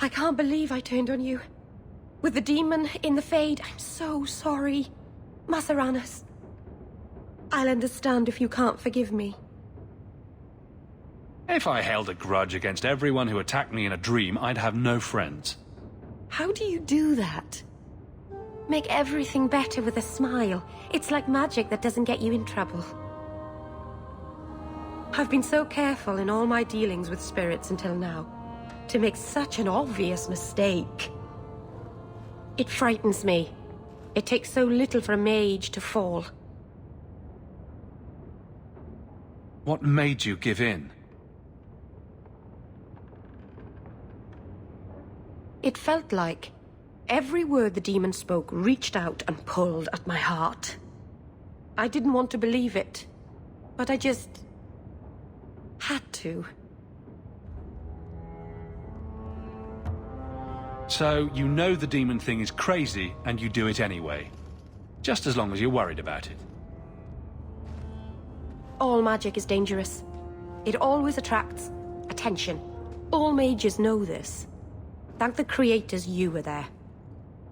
I can't believe I turned on you. With the demon in the Fade, I'm so sorry. Masaranas. I'll understand if you can't forgive me. If I held a grudge against everyone who attacked me in a dream, I'd have no friends. How do you do that? Make everything better with a smile. It's like magic that doesn't get you in trouble. I've been so careful in all my dealings with spirits until now. To make such an obvious mistake. It frightens me. It takes so little for a mage to fall. What made you give in? It felt like every word the demon spoke reached out and pulled at my heart. I didn't want to believe it, but I just had to. So, you know the demon thing is crazy, and you do it anyway. Just as long as you're worried about it. All magic is dangerous. It always attracts attention. All mages know this. Thank the creators you were there.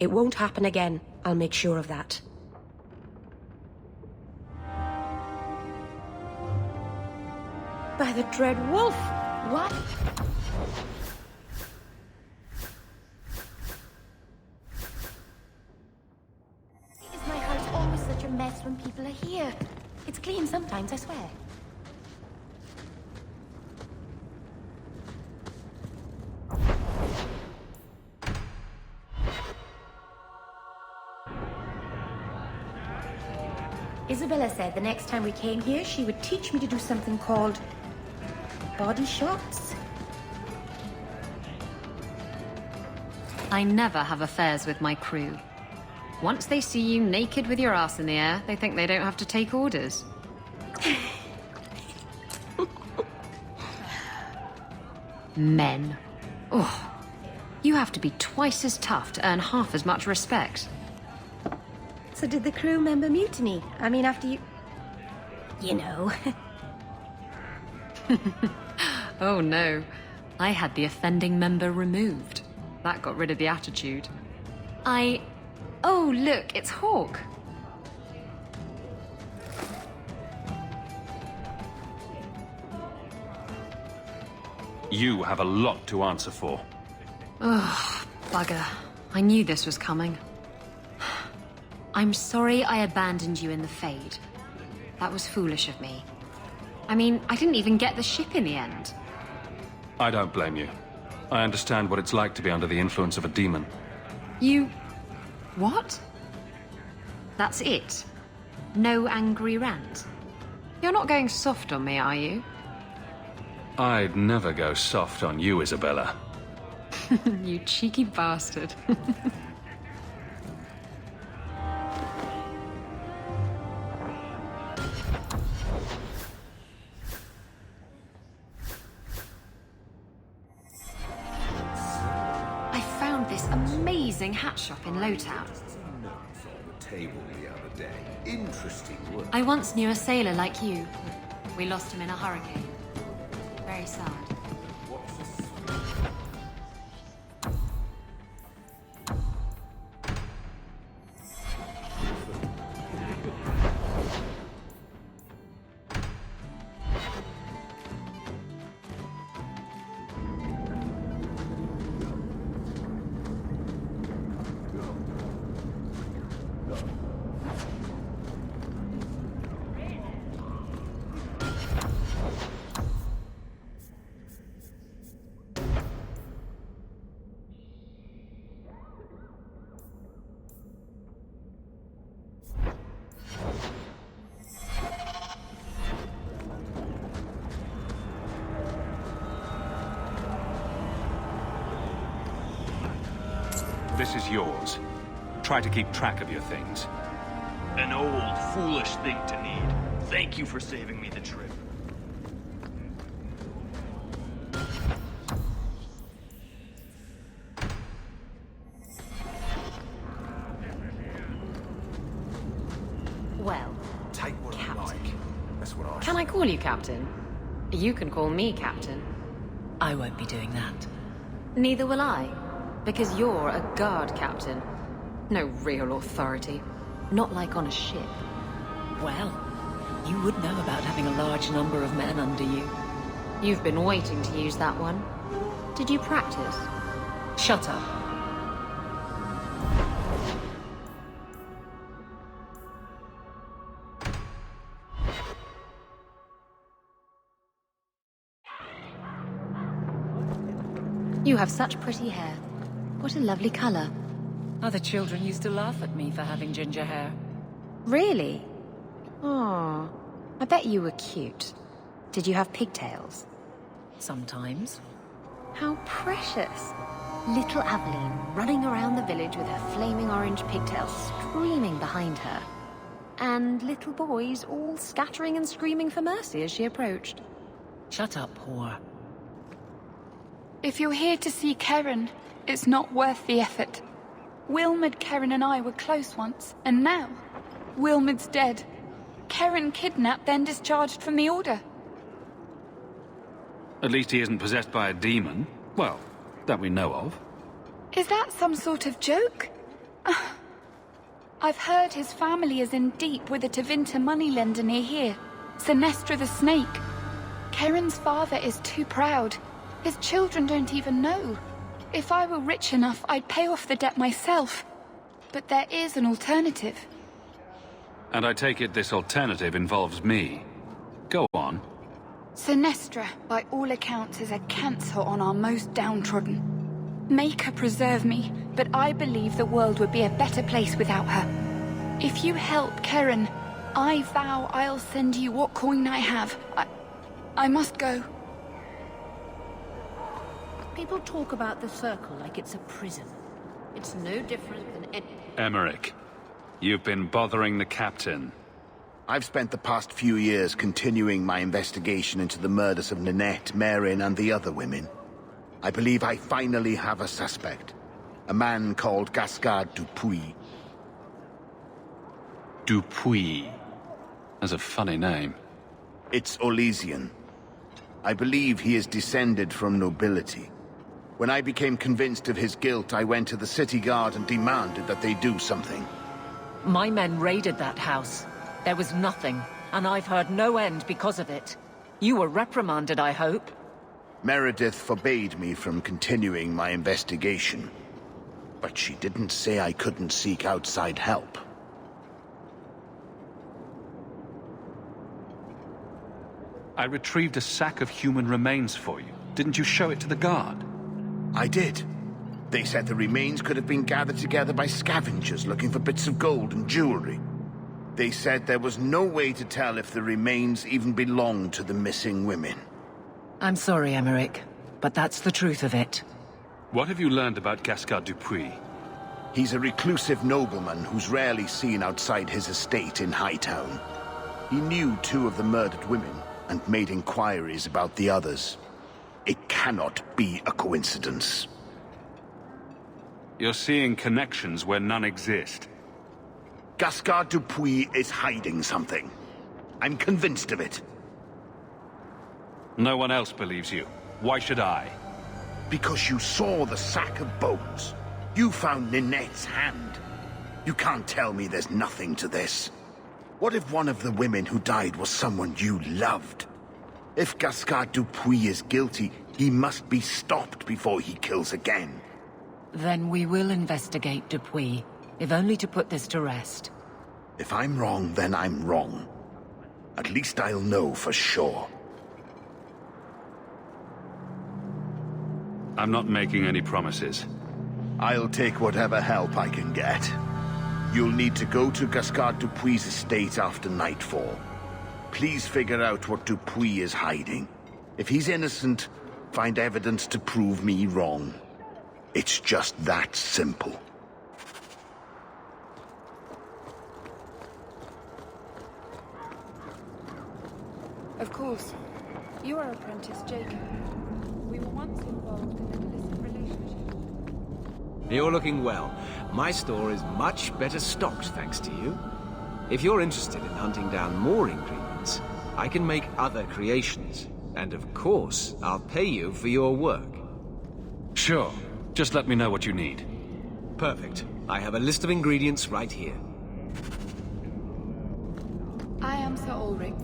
It won't happen again, I'll make sure of that. By the Dread Wolf! What? Is my house always such a mess when people are here? It's clean sometimes, I swear. Isabella said the next time we came here, she would teach me to do something called body shots. I never have affairs with my crew. Once they see you naked with your ass in the air, they think they don't have to take orders. Men. Oh, you have to be twice as tough to earn half as much respect. So did the crew member mutiny? I mean, after you... You know. Oh no. I had the offending member removed. That got rid of the attitude. Oh, look, it's Hawk. You have a lot to answer for. Ugh, bugger. I knew this was coming. I'm sorry I abandoned you in the Fade. That was foolish of me. I mean, I didn't even get the ship in the end. I don't blame you. I understand what it's like to be under the influence of a demon. You... what? That's it? No angry rant? You're not going soft on me, are you? I'd never go soft on you, Isabella. You cheeky bastard. I found this amazing hat shop in Lowtown. Table the other day. Interesting work. I once knew a sailor like you. We lost him in a hurricane. Very sad. This is yours. Try to keep track of your things. An old, foolish thing to need. Thank you for saving me the trip. Well, take what I like. That's what I can I call you Captain? You can call me Captain. I won't be doing that. Neither will I. Because you're a guard captain. No real authority. Not like on a ship. Well, you would know about having a large number of men under you. You've been waiting to use that one. Did you practice? Shut up. You have such pretty hair. What a lovely color. Other children used to laugh at me for having ginger hair. Really? Oh, I bet you were cute. Did you have pigtails? Sometimes. How precious. Little Aveline running around the village with her flaming orange pigtails streaming behind her. And little boys all scattering and screaming for mercy as she approached. Shut up, whore. If you're here to see Keren, it's not worth the effort. Wilmod, Keren and I were close once, and now Wilmod's dead. Keren kidnapped, then discharged from the Order. At least he isn't possessed by a demon. Well, that we know of. Is that some sort of joke? I've heard his family is in deep with a Tevinter moneylender near here, Sinestra the Snake. Keren's father is too proud. His children don't even know. If I were rich enough, I'd pay off the debt myself. But there is an alternative. And I take it this alternative involves me. Go on. Sinestra, by all accounts, is a cancer on our most downtrodden. Make her preserve me, but I believe the world would be a better place without her. If you help Keren, I vow I'll send you what coin I have. I must go. People talk about the Circle like it's a prison. It's no different than any... Emmerich, You've been bothering the captain. I've spent the past few years continuing my investigation into the murders of Ninette, Merrin, and the other women. I believe I finally have a suspect. A man called Gascard Dupuis. Dupuis? That's a funny name. It's Orlesian. I believe he is descended from nobility. When I became convinced of his guilt, I went to the city guard and demanded that they do something. My men raided that house. There was nothing, and I've heard no end because of it. You were reprimanded, I hope? Meredith forbade me from continuing my investigation. But she didn't say I couldn't seek outside help. I retrieved a sack of human remains for you. Didn't you show it to the guard? I did. They said the remains could have been gathered together by scavengers looking for bits of gold and jewelry. They said there was no way to tell if the remains even belonged to the missing women. I'm sorry, Emmerich, but that's the truth of it. What have you learned about Gascard Dupuis? He's a reclusive nobleman who's rarely seen outside his estate in Hightown. He knew 2 of the murdered women and made inquiries about the others. It cannot be a coincidence. You're seeing connections where none exist. Gascard Dupuis is hiding something. I'm convinced of it. No one else believes you. Why should I? Because you saw the sack of bones. You found Ninette's hand. You can't tell me there's nothing to this. What if one of the women who died was someone you loved? If Gascard Dupuis is guilty, he must be stopped before he kills again. Then we will investigate Dupuis, if only to put this to rest. If I'm wrong, then I'm wrong. At least I'll know for sure. I'm not making any promises. I'll take whatever help I can get. You'll need to go to Gascard Dupuis' estate after nightfall. Please figure out what Dupuis is hiding. If he's innocent, find evidence to prove me wrong. It's just that simple. Of course. You are apprentice Jacob. We were once involved in an illicit relationship. You're looking well. My store is much better stocked, thanks to you. If you're interested in hunting down more ingredients, I can make other creations. And of course, I'll pay you for your work. Sure. Just let me know what you need. Perfect. I have a list of ingredients right here. I am Sir Ulrich.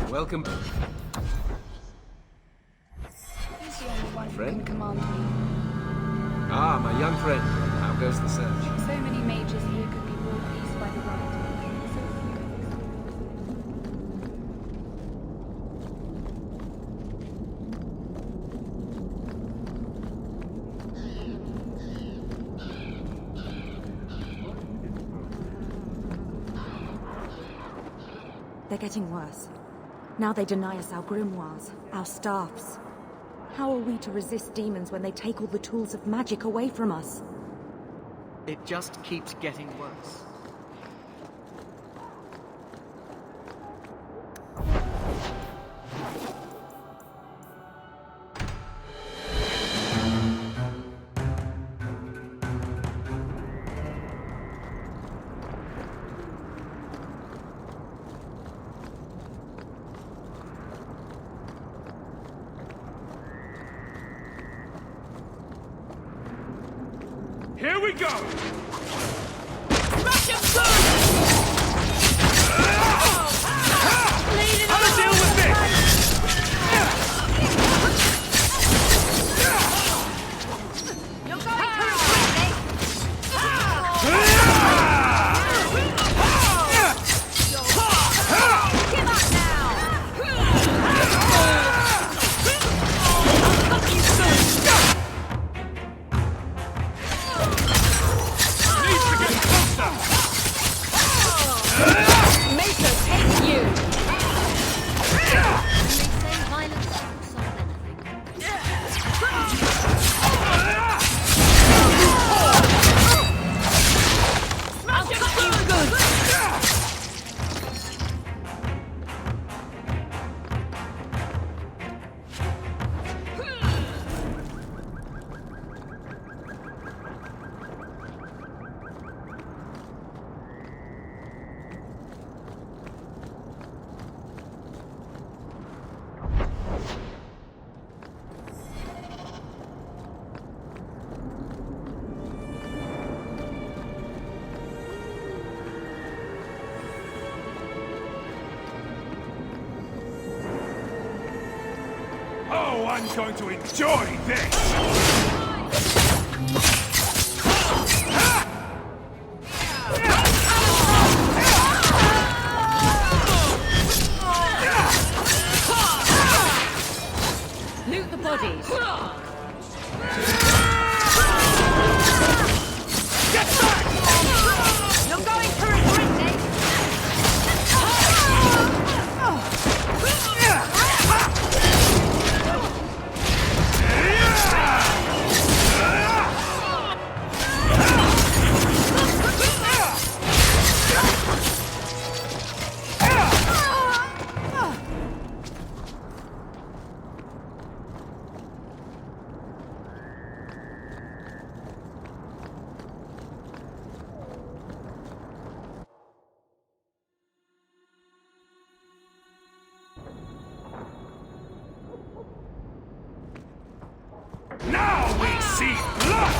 Welcome. Who's the only one who Friend? can command me? Ah, my young friend. How goes the search? So many mages here could be brought peace by the right. So They're getting worse. Now they deny us our grimoires, our staffs. How are we to resist demons when they take all the tools of magic away from us? It just keeps getting worse. we go! Smash him good! How to deal with this? You're going through quickly! Give up now! I'll you soon! Needs to get closer! Maker takes you! I'll cut you good! Oh, I'm going to enjoy this! Loot the bodies. Get back! You're going through quickly! Now we see blood!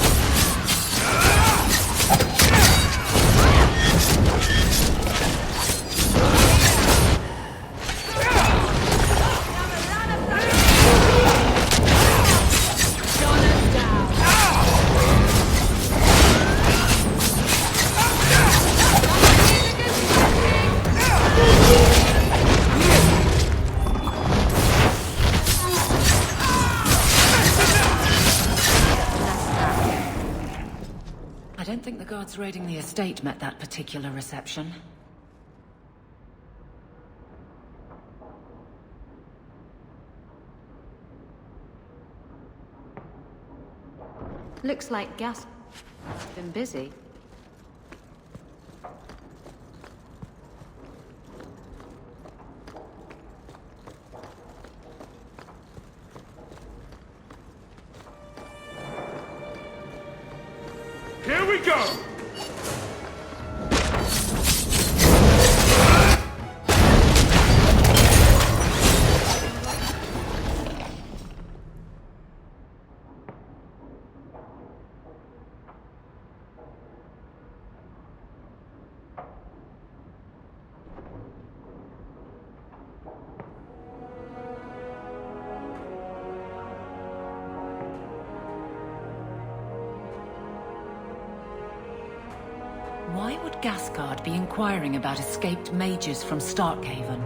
I don't think the guards raiding the estate met that particular reception. Looks like Gas has been busy. Here we go! Why would Gasgard be inquiring about escaped mages from Starkhaven?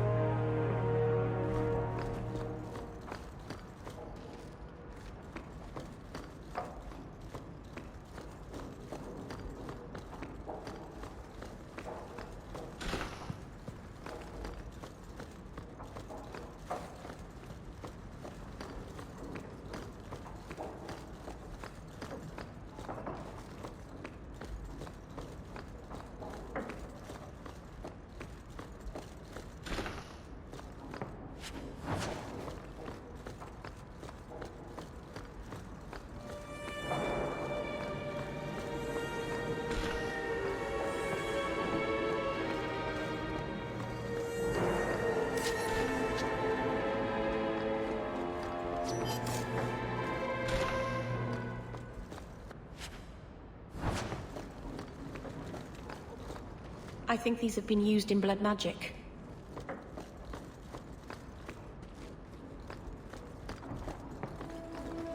I think these have been used in blood magic.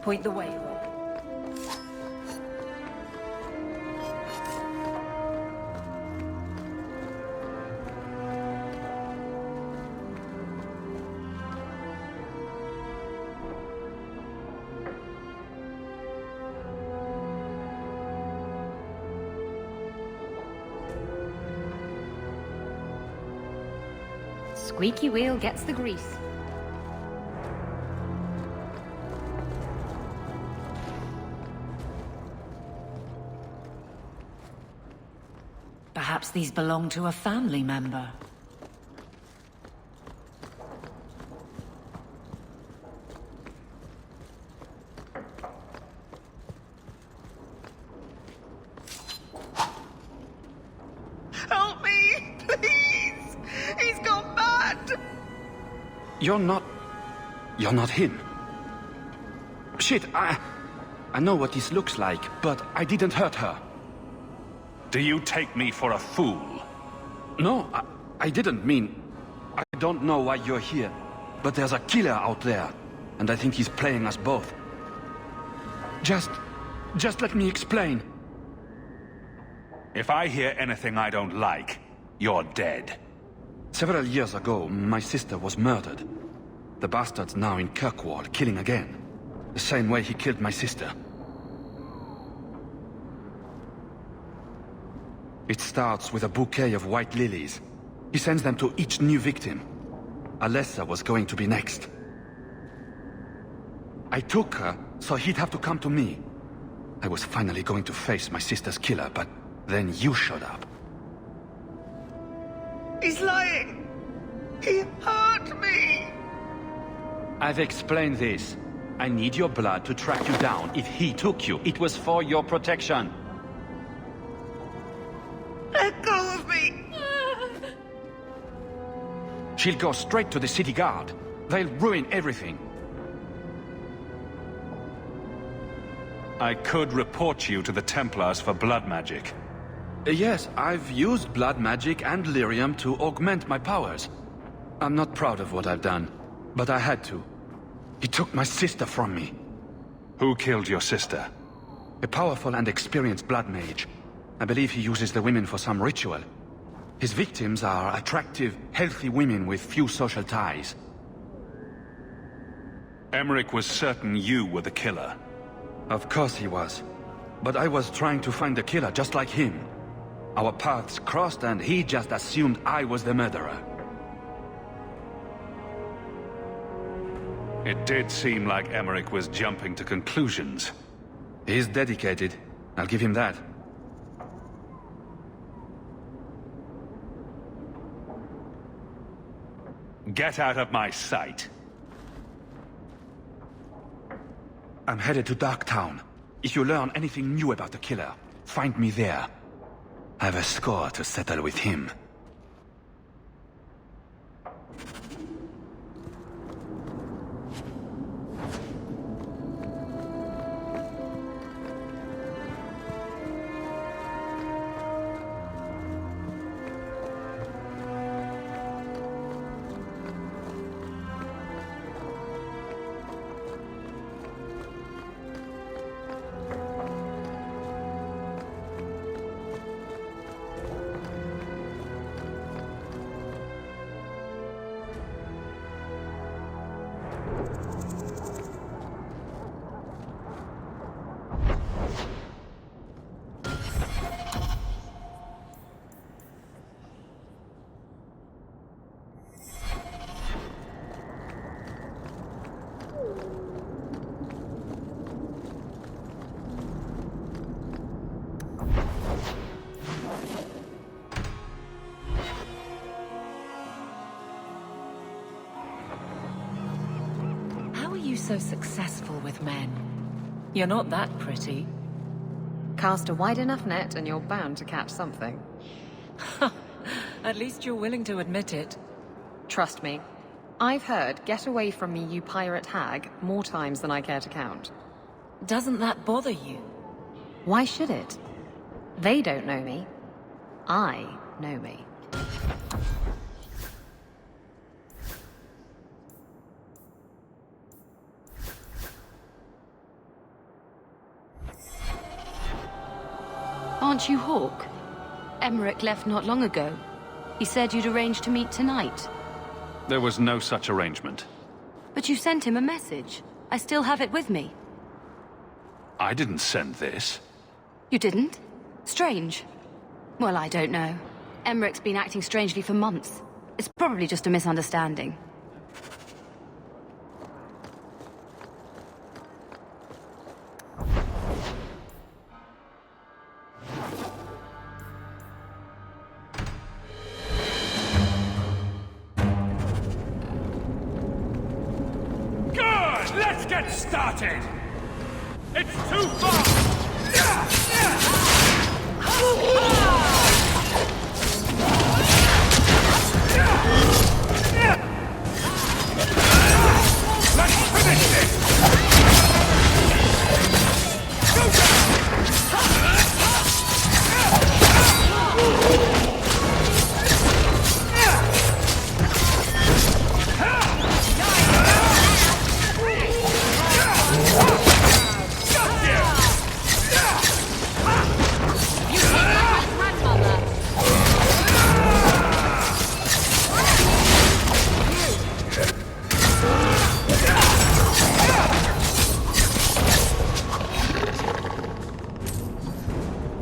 Point the way, Rob. Squeaky wheel gets the grease. Perhaps these belong to a family member. Help me, please! He's gone mad! You're not him. Shit, I know what this looks like, but I didn't hurt her. Do you take me for a fool? No, I didn't mean... I don't know why you're here, but there's a killer out there, and I think he's playing us both. Just let me explain. If I hear anything I don't like, you're dead. Several years ago, my sister was murdered. The bastard's now in Kirkwall, killing again. The same way he killed my sister. It starts with a bouquet of white lilies. He sends them to each new victim. Alessa was going to be next. I took her, so he'd have to come to me. I was finally going to face my sister's killer, but then you showed up. He's lying! He hurt me! I've explained this. I need your blood to track you down. If he took you, it was for your protection. Let go of me! She'll go straight to the city guard. They'll ruin everything. I could report you to the Templars for blood magic. Yes, I've used blood magic and lyrium to augment my powers. I'm not proud of what I've done, but I had to. He took my sister from me. Who killed your sister? A powerful and experienced blood mage. I believe he uses the women for some ritual. His victims are attractive, healthy women with few social ties. Emmerich was certain you were the killer. Of course he was. But I was trying to find the killer just like him. Our paths crossed and he just assumed I was the murderer. It did seem like Emmerich was jumping to conclusions. He's dedicated. I'll give him that. Get out of my sight. I'm headed to Darktown. If you learn anything new about the killer, find me there. I have a score to settle with him. So successful with men. You're not that pretty. Cast a wide enough net and you're bound to catch something. At least you're willing to admit it. Trust me. I've heard, "Get away from me, you pirate hag," more times than I care to count. Doesn't that bother you? Why should it? They don't know me. I know me. Aren't you Hawk? Emmerich left not long ago. He said you'd arranged to meet tonight. There was no such arrangement. But you sent him a message. I still have it with me. I didn't send this. You didn't? Strange. Well, I don't know. Emmerich's been acting strangely for months. It's probably just a misunderstanding. Good! Let's get started! It's too far! Let's finish this!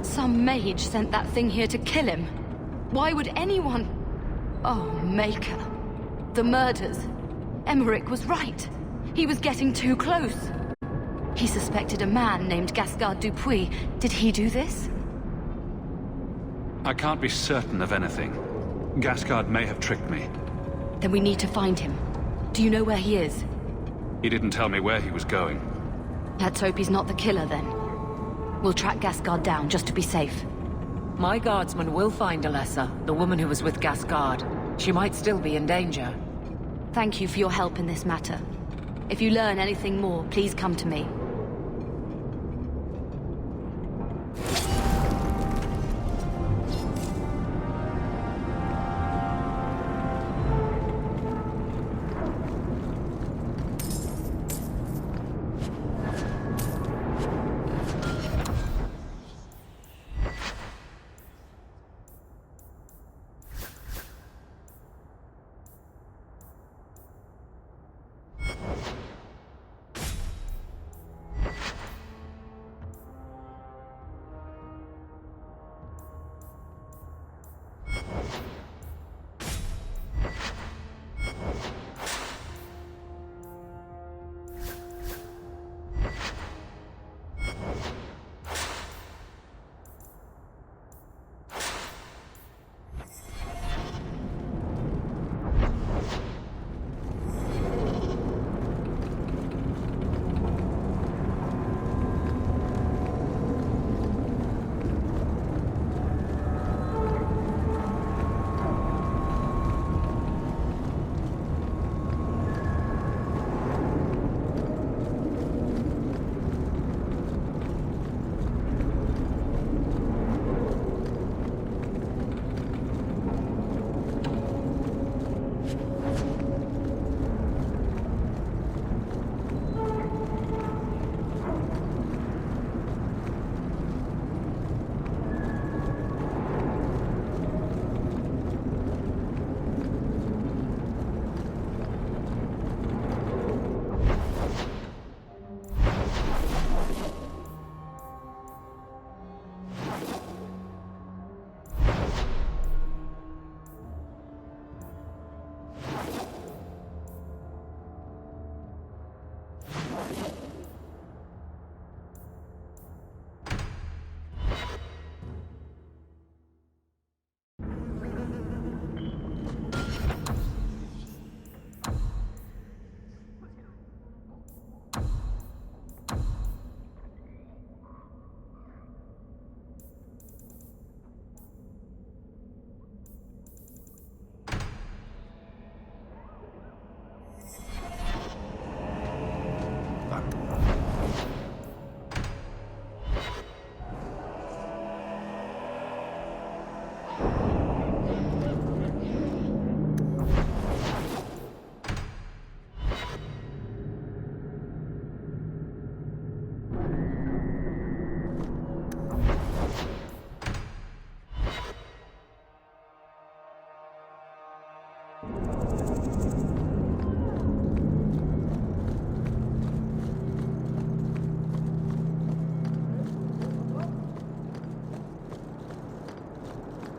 Some mage sent that thing here to kill him. Why would anyone... Oh, Maker. The murders. Emmerich was right. He was getting too close. He suspected a man named Gascard Dupuis. Did he do this? I can't be certain of anything. Gascard may have tricked me. Then we need to find him. Do you know where he is? He didn't tell me where he was going. Let's hope he's not the killer, then. We'll track Gascard down, just to be safe. My guardsman will find Alessa, the woman who was with Gascard. She might still be in danger. Thank you for your help in this matter. If you learn anything more, please come to me.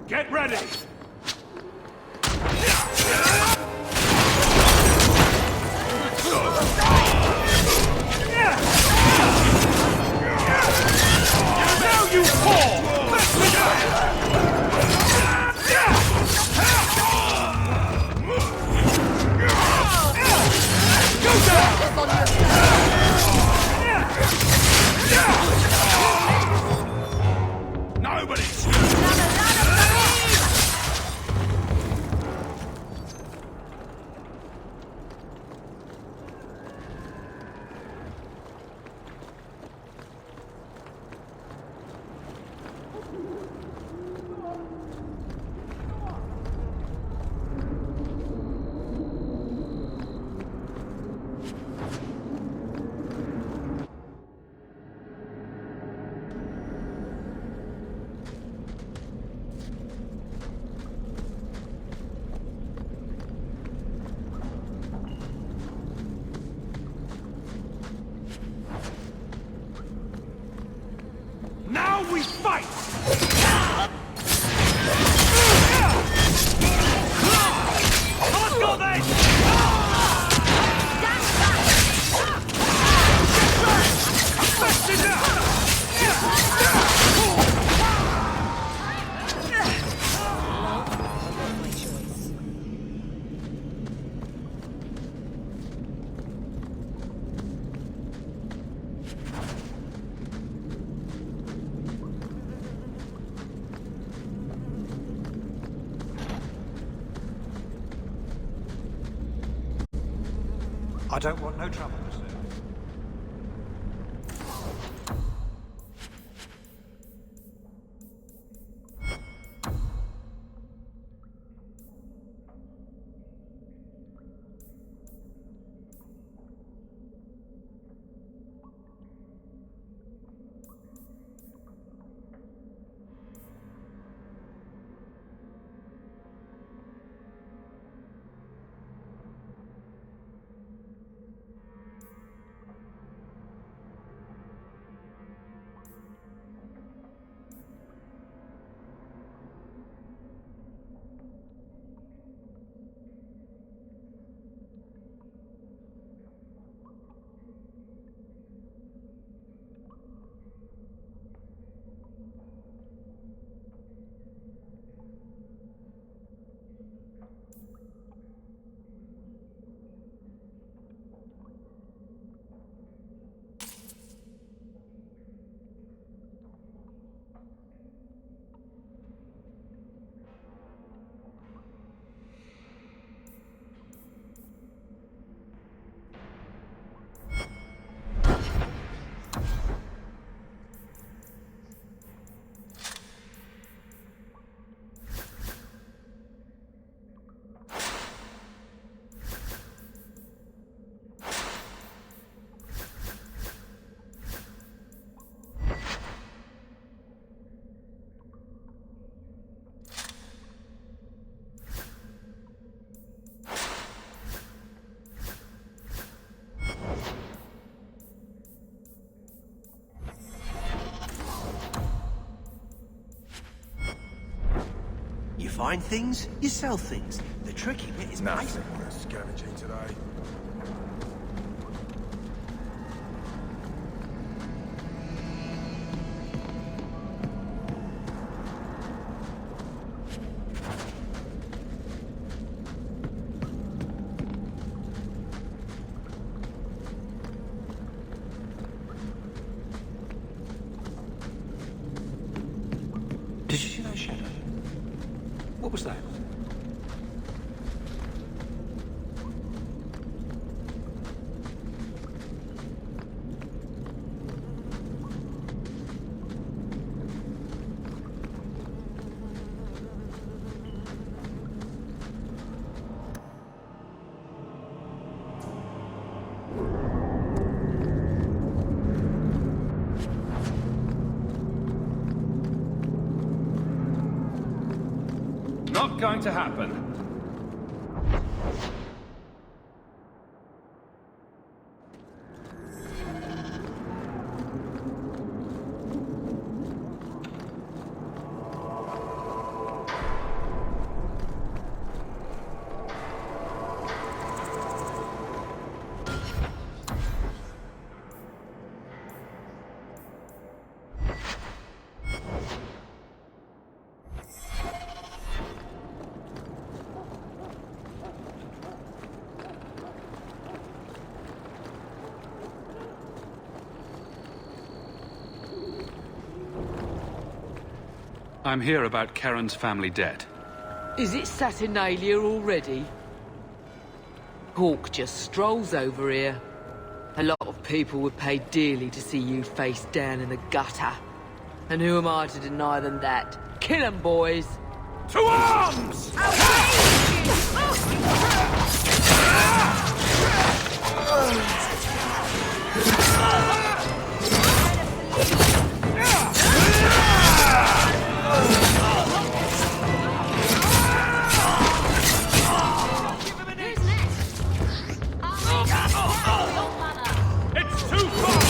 Get ready! Now you fall! Go down! Nobody's... Now we fight! Let's go then! That's enough! I don't want no trouble, sir. You find things, you sell things. The tricky bit is nothing worth scavenging today. Did you see that shadow? What was that? Not going to happen. I'm here about Charon's family debt. Is it Saturnalia already? Hawk just strolls over here. A lot of people would pay dearly to see you face down in the gutter. And who am I to deny them that? Kill 'em, boys! To arms! It's too far!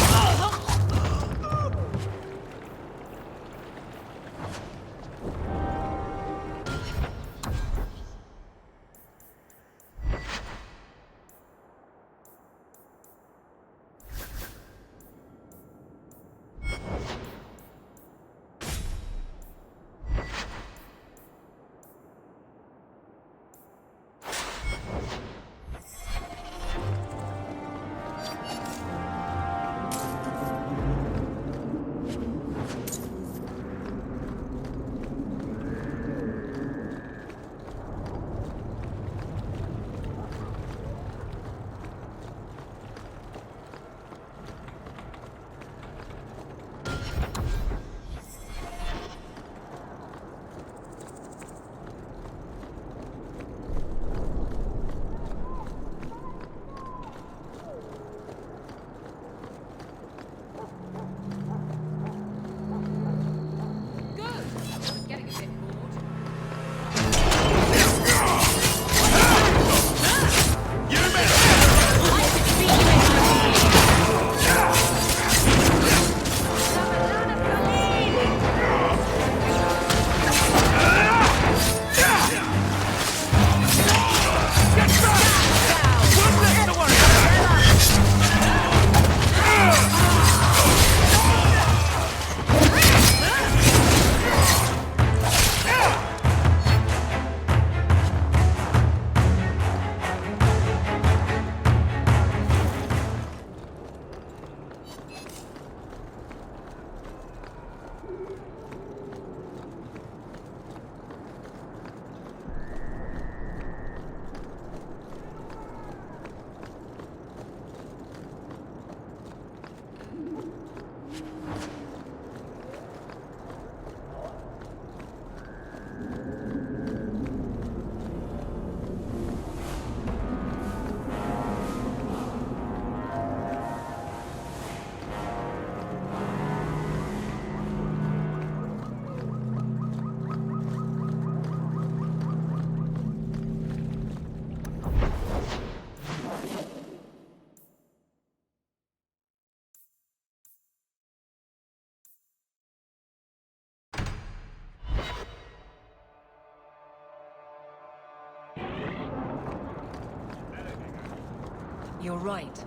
You're right.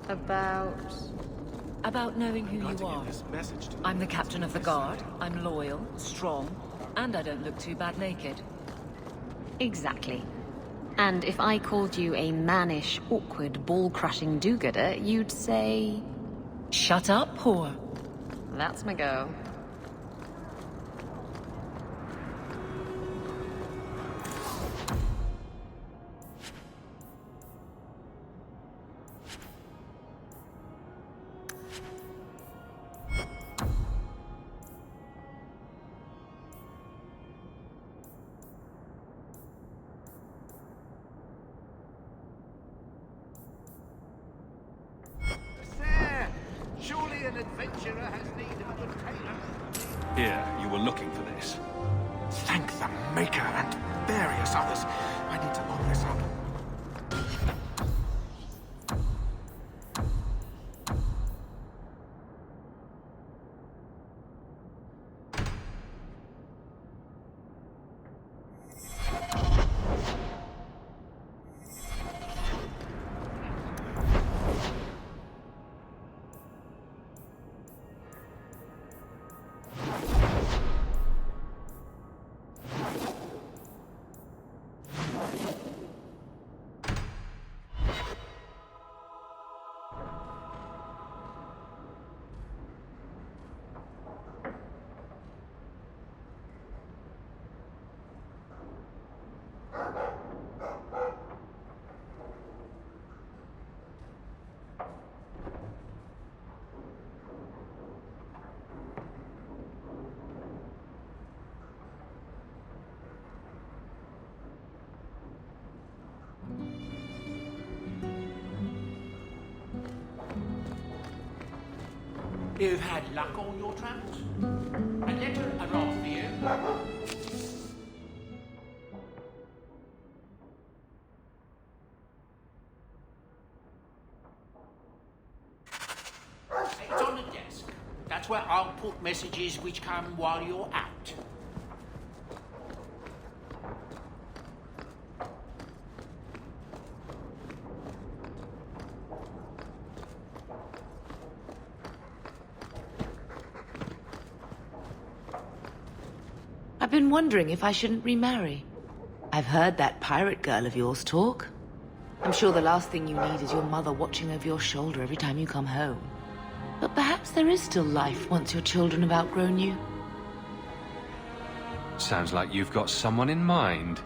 About knowing who you are. I'm the captain of the guard. I'm loyal, strong, and I don't look too bad naked. Exactly. And if I called you a mannish, awkward, ball-crushing do-gooder, you'd say... Shut up, whore. That's my go. Surely an adventurer has need of a good tailor. Here, you were looking for this. Thank the Maker and various others. I need to lock this up. You've had luck on your travels? A letter arrived for you. It's on the desk. That's where I'll put messages which come while you're out. I've been wondering if I shouldn't remarry. I've heard that pirate girl of yours talk. I'm sure the last thing you need is your mother watching over your shoulder every time you come home. But perhaps there is still life once your children have outgrown you. Sounds like you've got someone in mind.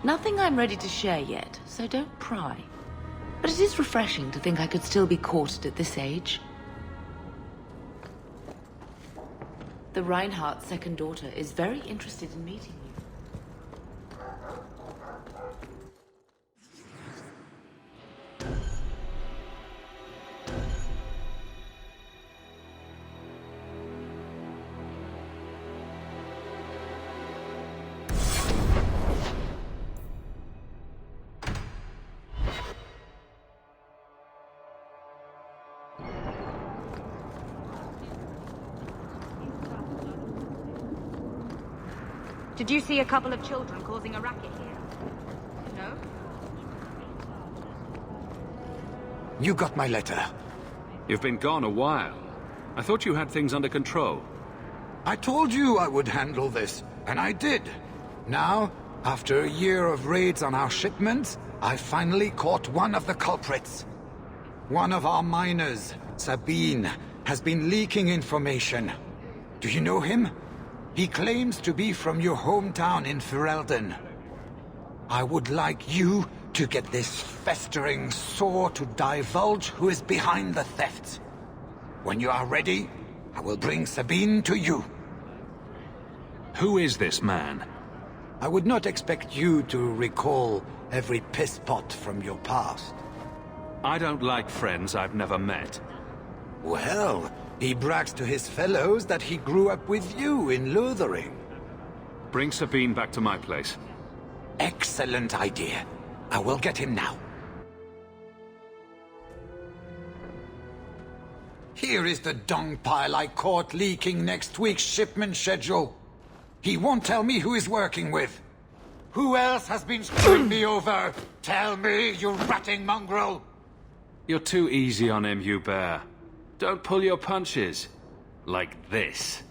Nothing I'm ready to share yet, so don't pry. But it is refreshing to think I could still be courted at this age. The Reinhardt's second daughter is very interested in meeting you. Did you see a couple of children causing a racket here? No? You got my letter. You've been gone a while. I thought you had things under control. I told you I would handle this, and I did. Now, after a year of raids on our shipments, I finally caught one of the culprits. One of our miners, Sabine, has been leaking information. Do you know him? He claims to be from your hometown in Ferelden. I would like you to get this festering sore to divulge who is behind the thefts. When you are ready, I will bring Sabine to you. Who is this man? I would not expect you to recall every pisspot from your past. I don't like friends I've never met. Well, he brags to his fellows that he grew up with you in Lothering. Bring Sabine back to my place. Excellent idea. I will get him now. Here is the dung pile I caught leaking next week's shipment schedule. He won't tell me who he's working with. Who else has been screwing me over? Tell me, you ratting mongrel! You're too easy on him, Hubert. Don't pull your punches. Like this.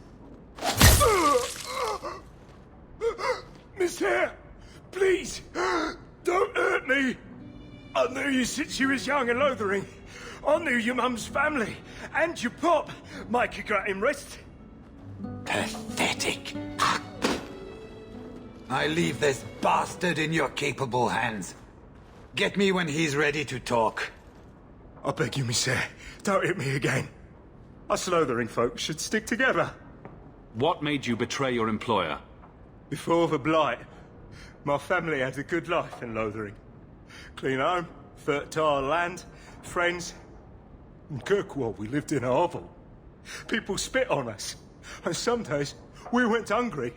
Monsieur, please, don't hurt me. I knew you since you was young and Lothering. I knew your mum's family, and your pop. Mike could got him rest. Pathetic. I leave this bastard in your capable hands. Get me when he's ready to talk. I beg you, monsieur, don't hit me again. Us Lothering folks should stick together. What made you betray your employer? Before the Blight, my family had a good life in Lothering. Clean home, fertile land, friends. In Kirkwall, we lived in a hovel. People spit on us, and some days we went hungry.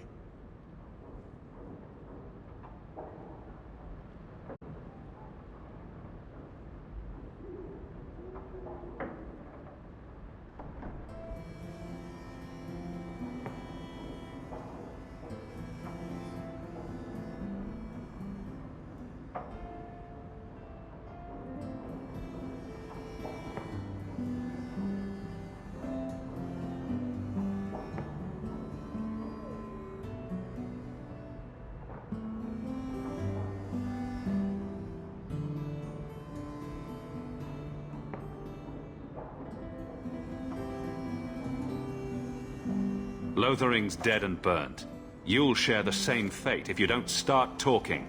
Lothering's dead and burnt. You'll share the same fate if you don't start talking.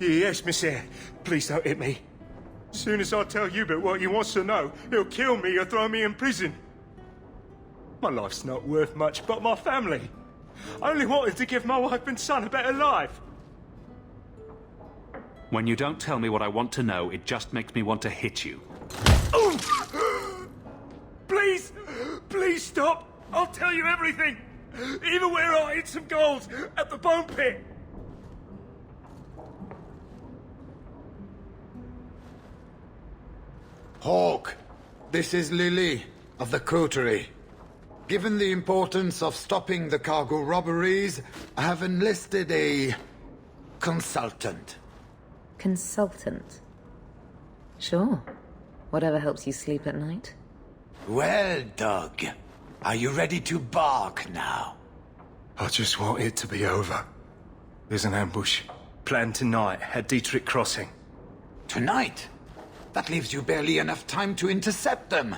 Yes, monsieur. Please don't hit me. Soon as I tell Hubert what he wants to know, he'll kill me or throw me in prison. My life's not worth much, but my family. I only wanted to give my wife and son a better life. When you don't tell me what I want to know, it just makes me want to hit you. Please! Please stop! I'll tell you everything! Even where I hid some gold at the bone pit! Hawk, this is Lily of the Coterie. Given the importance of stopping the cargo robberies, I have enlisted a consultant. Consultant? Sure. Whatever helps you sleep at night. Well, Doug, are you ready to bark now? I just want it to be over. There's an ambush planned tonight at Dietrich Crossing. Tonight? That leaves you barely enough time to intercept them.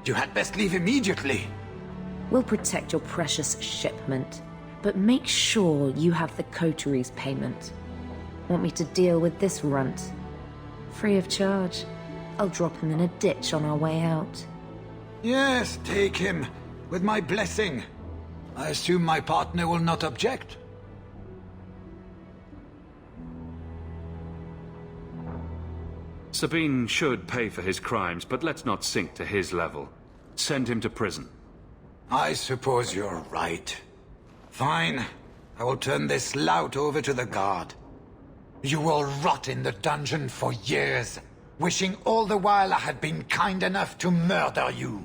You had best leave immediately. We'll protect your precious shipment, but make sure you have the Coterie's payment. Want me to deal with this runt? Free of charge. I'll drop him in a ditch on our way out. Yes, take him, with my blessing. I assume my partner will not object? Sabine should pay for his crimes, but let's not sink to his level. Send him to prison. I suppose you're right. Fine. I will turn this lout over to the guard. You will rot in the dungeon for years, wishing all the while I had been kind enough to murder you.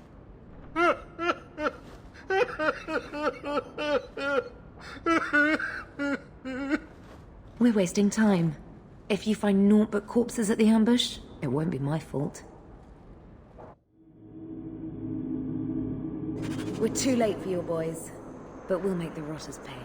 We're wasting time. If you find naught but corpses at the ambush, it won't be my fault. We're too late for your boys, but we'll make the rotters pay.